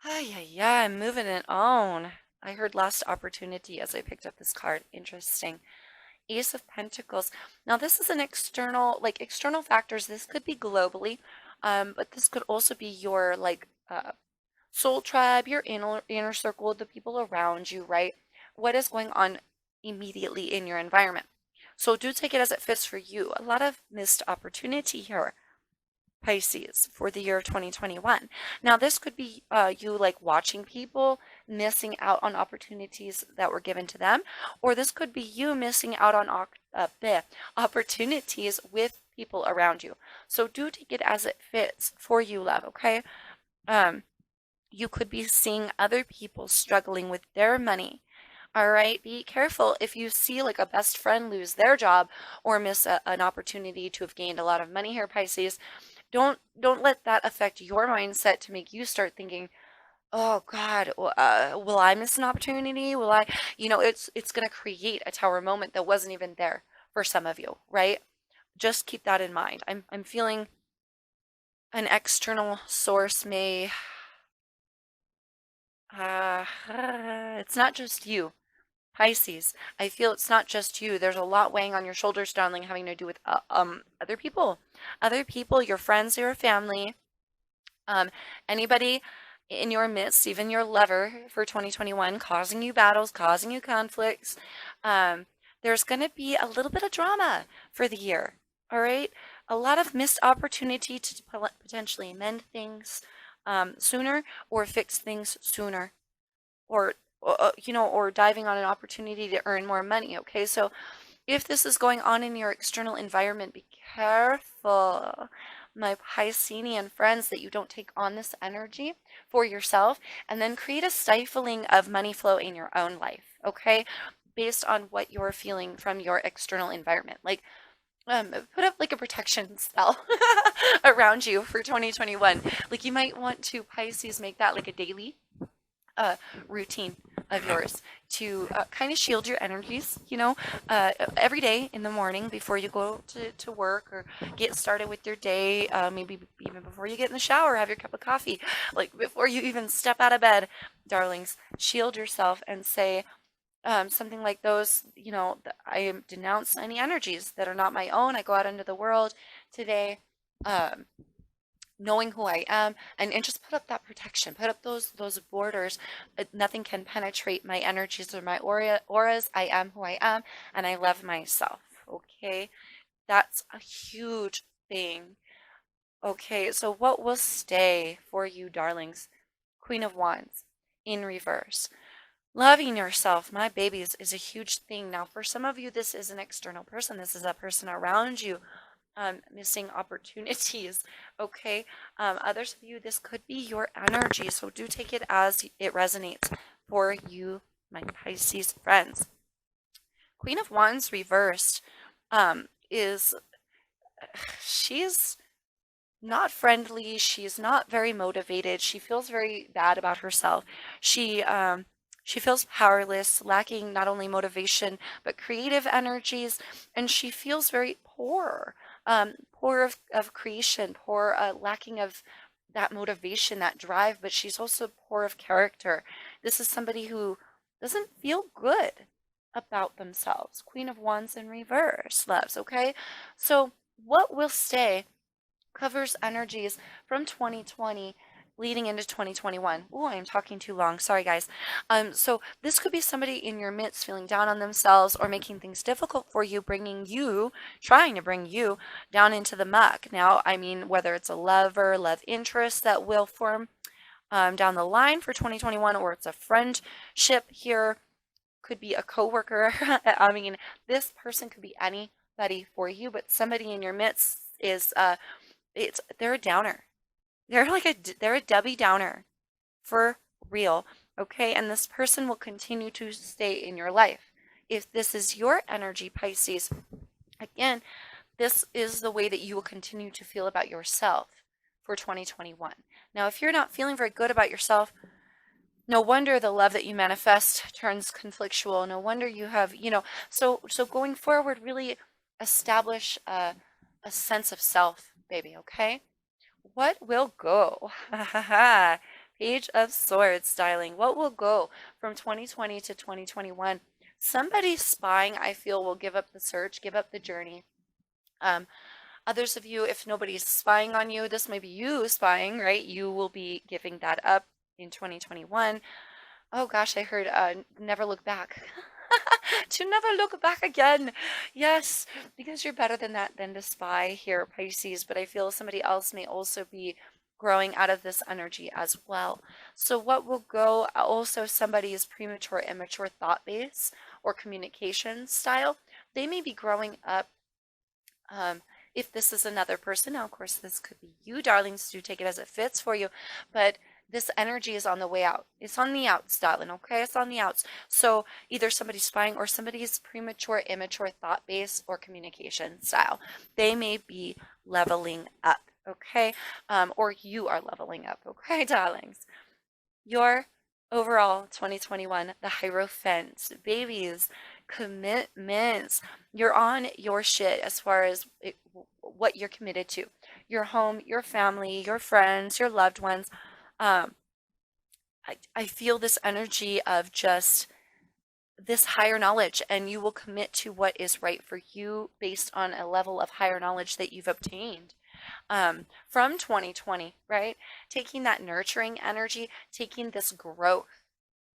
A: Yeah, I'm moving it on. I heard last opportunity as I picked up this card. Interesting. Ace of Pentacles. Now this is an external factors. This could be globally, but this could also be your soul tribe, your inner circle, the people around you, right? What is going on immediately in your environment? So do take it as it fits for you. A lot of missed opportunity here, Pisces, for the year of 2021. Now, this could be you like watching people missing out on opportunities that were given to them, or this could be you missing out on opportunities with people around you. So do take it as it fits for you, love, okay? Um, you could be seeing other people struggling with their money. All right, be careful if you see like a best friend lose their job or miss an opportunity to have gained a lot of money here, Pisces. Don't let that affect your mindset to make you start thinking, oh God, will I miss an opportunity? Will I, it's going to create a tower moment that wasn't even there for some of you, right? Just keep that in mind. I'm feeling an external source may, it's not just you, Pisces. I feel it's not just you. There's a lot weighing on your shoulders, darling, having to do with other people, your friends, your family, um, anybody in your midst, even your lover for 2021, causing you battles, causing you conflicts. Um, there's going to be a little bit of drama for the year. All right. A lot of missed opportunity to potentially mend things sooner or fix things sooner or, or diving on an opportunity to earn more money. Okay. So if this is going on in your external environment, be careful, my Piscean friends, that you don't take on this energy for yourself and then create a stifling of money flow in your own life, okay? Based on what you're feeling from your external environment. Like, put up like a protection spell around you for 2021. Like, you might want to, Pisces, make that like a daily routine of yours to kind of shield your energies, every day in the morning before you go to work or get started with your day, maybe even before you get in the shower, have your cup of coffee, like before you even step out of bed, darlings, shield yourself and say something like those, I denounce any energies that are not my own. I go out into the world today. Um, Knowing who I am and just put up that protection, put up those borders. Nothing can penetrate my energies or my auras. I am who I am and I love myself. Okay. That's a huge thing. Okay. So what will stay for you, darlings? Queen of Wands in reverse. Loving yourself, my babies, is a huge thing. Now, for some of you, this is an external person. This is a person around you missing opportunities. Okay. Others of you, this could be your energy. So do take it as it resonates for you, my Pisces friends. Queen of Wands reversed is she's not friendly. She's not very motivated. She feels very bad about herself. She feels powerless, lacking not only motivation but creative energies, and she feels very poor, poor of creation, poor, lacking of that motivation, that drive. But she's also poor of character. This is somebody who doesn't feel good about themselves. Queen of Wands in reverse, loves. Okay, so what will stay covers energies from 2020 leading into 2021. Oh, I'm talking too long. Sorry, guys. So this could be somebody in your midst feeling down on themselves or making things difficult for you, trying to bring you down into the muck. Now, I mean, whether it's a lover, love interest that will form down the line for 2021, or it's a friendship here, could be a coworker. I mean, this person could be anybody for you, but somebody in your midst is they're a downer. They're a Debbie Downer for real. Okay, and this person will continue to stay in your life. If this is your energy, Pisces, again, this is the way that you will continue to feel about yourself for 2021. Now, if you're not feeling very good about yourself, no wonder the love that you manifest turns conflictual. No wonder you have, so going forward, really establish a sense of self, baby, okay? What will go? Page of Swords, darling. What will go from 2020 to 2021? Somebody spying, I feel, will give up the search, give up the journey. Others of you, if nobody's spying on you, this may be you spying, right? You will be giving that up in 2021. Oh gosh, I heard never look back. To never look back again. Yes, because you're better than that, than to spy here, Pisces. But I feel somebody else may also be growing out of this energy as well. So what will go also somebody's premature, immature thought base or communication style, they may be growing up. If this is another person, now of course this could be you, darlings, do take it as it fits for you, but this energy is on the way out. It's on the outs, darling, okay? It's on the outs. So either somebody's spying or somebody's premature, immature thought base or communication style. They may be leveling up, okay? Or you are leveling up, okay, darlings? Your overall 2021, the Hierophant, babies, commitments. You're on your shit as far as what you're committed to. Your home, your family, your friends, your loved ones. Um, I feel this energy of just this higher knowledge, and you will commit to what is right for you based on a level of higher knowledge that you've obtained from 2020, right? Taking that nurturing energy, taking this growth.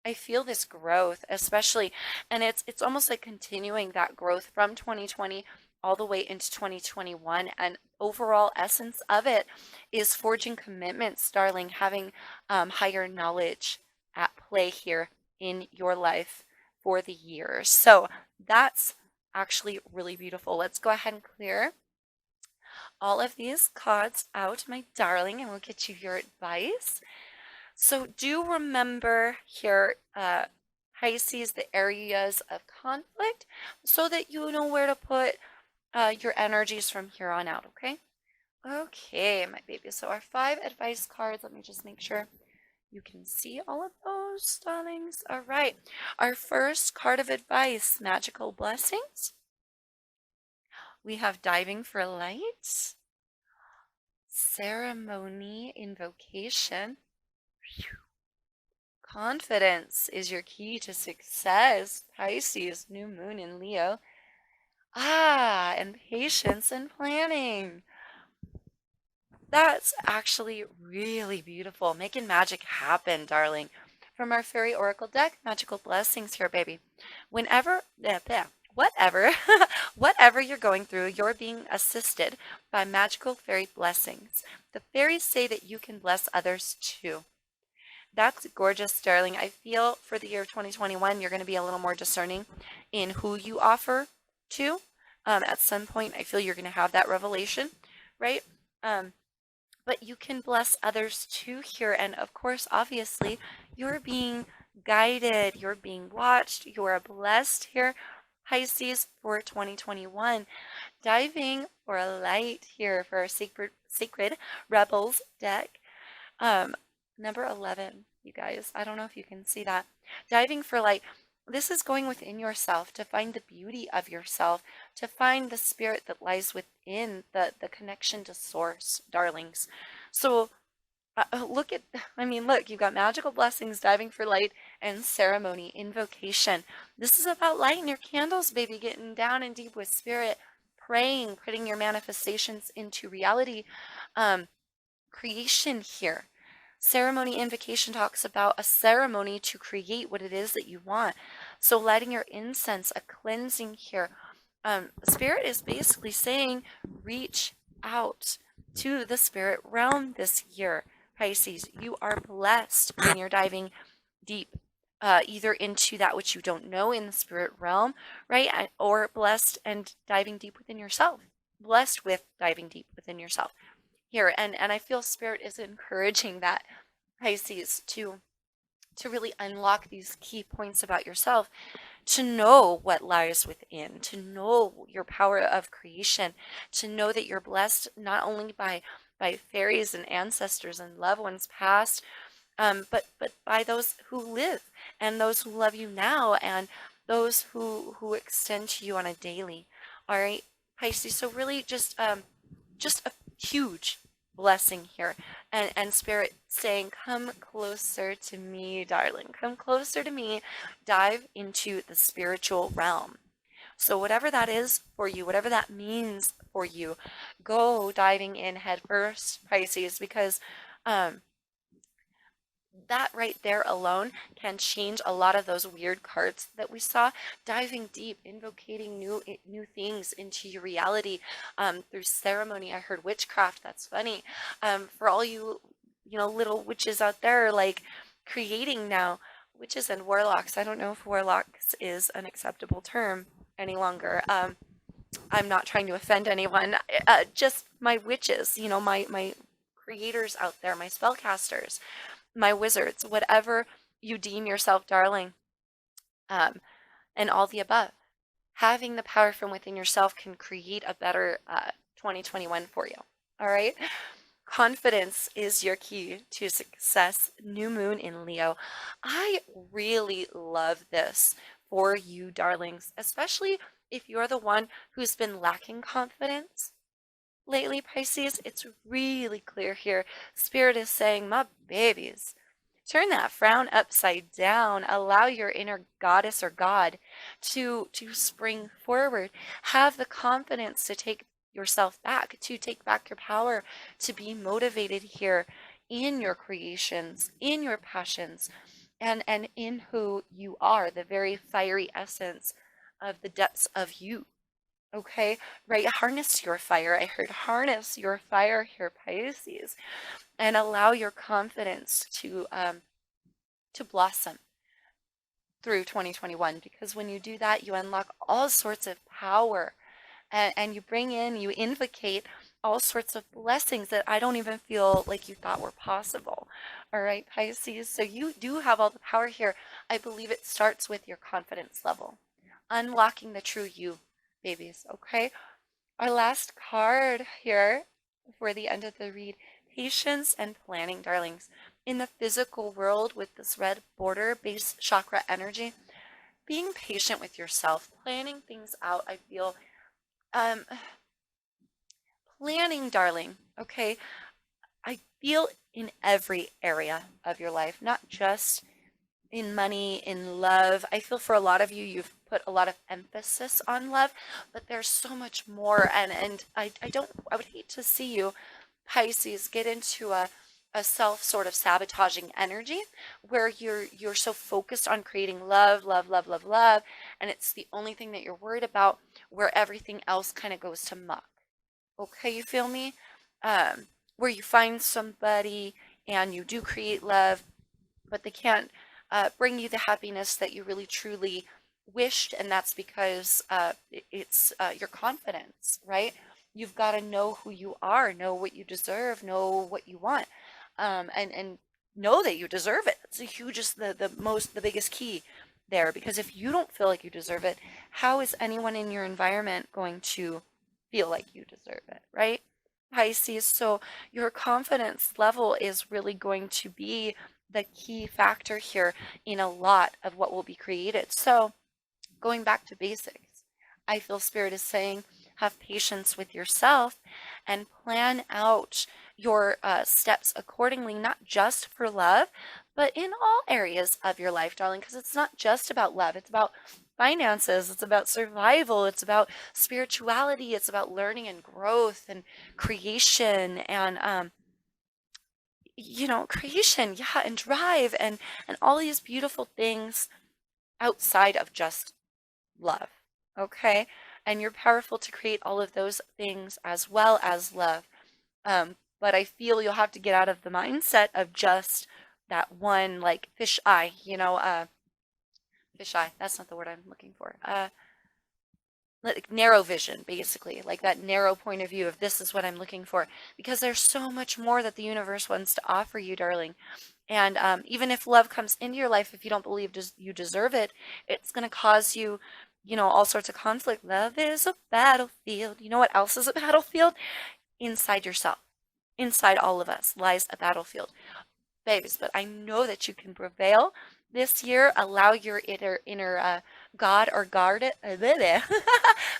A: I feel this growth, especially, and it's almost like continuing that growth from 2020 all the way into 2021. And overall essence of it is forging commitments, darling, having higher knowledge at play here in your life for the year. So that's actually really beautiful. Let's go ahead and clear all of these cards out, my darling, and we'll get you your advice. So do remember here, Pisces, the areas of conflict, so that you know where to put your energies from here on out, okay? Okay, my baby. So our 5 advice cards, let me just make sure you can see all of those, darlings. All right. Our first card of advice, magical blessings. We have diving for light, ceremony, invocation. Confidence is your key to success, Pisces, new moon in Leo. And patience and planning. That's actually really beautiful. Making magic happen, darling. From our fairy oracle deck, magical blessings here, baby. Whatever, whatever you're going through, you're being assisted by magical fairy blessings. The fairies say that you can bless others too. That's gorgeous, darling. I feel for the year 2021, you're going to be a little more discerning in who you offer to. At some point, I feel you're going to have that revelation, right? But you can bless others too here. And of course, obviously, you're being guided, you're being watched, you're blessed here, Pisces, for 2021. Diving for a light here for our sacred rebels deck. Number 11, you guys. I don't know if you can see that. Diving for light. This is going within yourself to find the beauty of yourself, to find the spirit that lies within the connection to source, darlings. So look, you've got magical blessings, diving for light, and ceremony, invocation. This is about lighting your candles, baby, getting down and deep with spirit, praying, putting your manifestations into reality, creation here. Ceremony invocation talks about a ceremony to create what it is that you want. So lighting your incense, a cleansing here. Spirit is basically saying, reach out to the spirit realm this year, Pisces. You are blessed when you're diving deep, either into that which you don't know in the spirit realm, right? Or blessed and diving deep within yourself. Blessed with diving deep within yourself here. And I feel spirit is encouraging that, Pisces, to really unlock these key points about yourself, to know what lies within, to know your power of creation, to know that you're blessed not only by fairies and ancestors and loved ones past, but by those who live and those who love you now and those who extend to you on a daily. All right, Pisces. So really just a huge blessing here, and spirit saying, come closer to me, darling, come closer to me, dive into the spiritual realm. So whatever that is for you, whatever that means for you, go diving in head first, Pisces, because that right there alone can change a lot of those weird cards that we saw. Diving deep, invocating new things into your reality through ceremony. I heard witchcraft. That's funny. For all you little witches out there like creating now. Witches and warlocks. I don't know if warlocks is an acceptable term any longer. I'm not trying to offend anyone. Just my witches, my creators out there, my spellcasters, my wizards, whatever you deem yourself, darling, um, and all the above. Having the power from within yourself can create a better 2021 for you. All right. Confidence is your key to success. New moon in Leo. I really love this for you, darlings, especially if you're the one who's been lacking confidence lately, Pisces. It's really clear here. Spirit is saying, my babies, turn that frown upside down. Allow your inner goddess or god to spring forward. Have the confidence to take yourself back, to take back your power, to be motivated here in your creations, in your passions, and in who you are, the very fiery essence of the depths of you. Okay, right? Harness your fire. I heard harness your fire here, Pisces, and allow your confidence to blossom through 2021, because when you do that, you unlock all sorts of power, and you invocate all sorts of blessings that I don't even feel like you thought were possible. All right, Pisces. So you do have all the power here. I believe it starts with your confidence level, unlocking the true you, babies. Okay. Our last card here for the end of the read, patience and planning, darlings. In the physical world with this red border, base chakra energy, being patient with yourself, planning things out, I feel, um, planning, darling, okay? I feel in every area of your life, not just in money, in love. I feel for a lot of you, you've put a lot of emphasis on love, but there's so much more. And I would hate to see you, Pisces, get into a self sort of sabotaging energy where you're so focused on creating love, love, love, love, love, and it's the only thing that you're worried about, where everything else kind of goes to muck. Okay, you feel me? Where you find somebody and you do create love, but they can't bring you the happiness that you really truly wished, and that's because it's your confidence, right? You've got to know who you are, know what you deserve, know what you want, and know that you deserve it. It's the hugest, the biggest key there, because if you don't feel like you deserve it, how is anyone in your environment going to feel like you deserve it, right? Pisces. So your confidence level is really going to be the key factor here in a lot of what will be created. So going back to basics, I feel Spirit is saying, have patience with yourself and plan out your steps accordingly, not just for love, but in all areas of your life, darling, because it's not just about love. It's about finances, it's about survival, it's about spirituality, it's about learning and growth and creation and creation, yeah, and drive and all these beautiful things outside of just love. Okay? And you're powerful to create all of those things as well as love. But I feel you'll have to get out of the mindset of just that one, like, fish eye, fish eye. That's not the word I'm looking for. Like narrow vision, basically, like that narrow point of view of this is what I'm looking for, because there's so much more that the universe wants to offer you, darling. And even if love comes into your life, if you don't believe you deserve it, it's going to cause you, all sorts of conflict. Love is a battlefield. You know what else is a battlefield? Inside yourself. Inside all of us lies a battlefield, babies. But I know that you can prevail this year. Allow your inner god or guard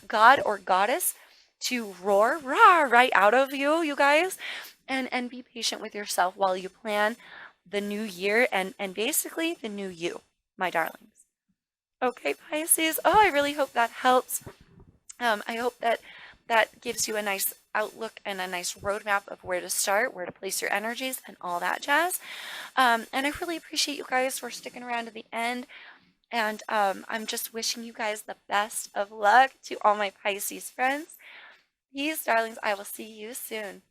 A: god or goddess to roar right out of you, you guys, and be patient with yourself while you plan the new year and basically the new you, my darlings. Okay, Pisces. Oh, I really hope that helps. I hope that gives you a nice outlook and a nice roadmap of where to start, where to place your energies, and all that jazz. And I really appreciate you guys for sticking around to the end. And I'm just wishing you guys the best of luck to all my Pisces friends. Peace, darlings. I will see you soon.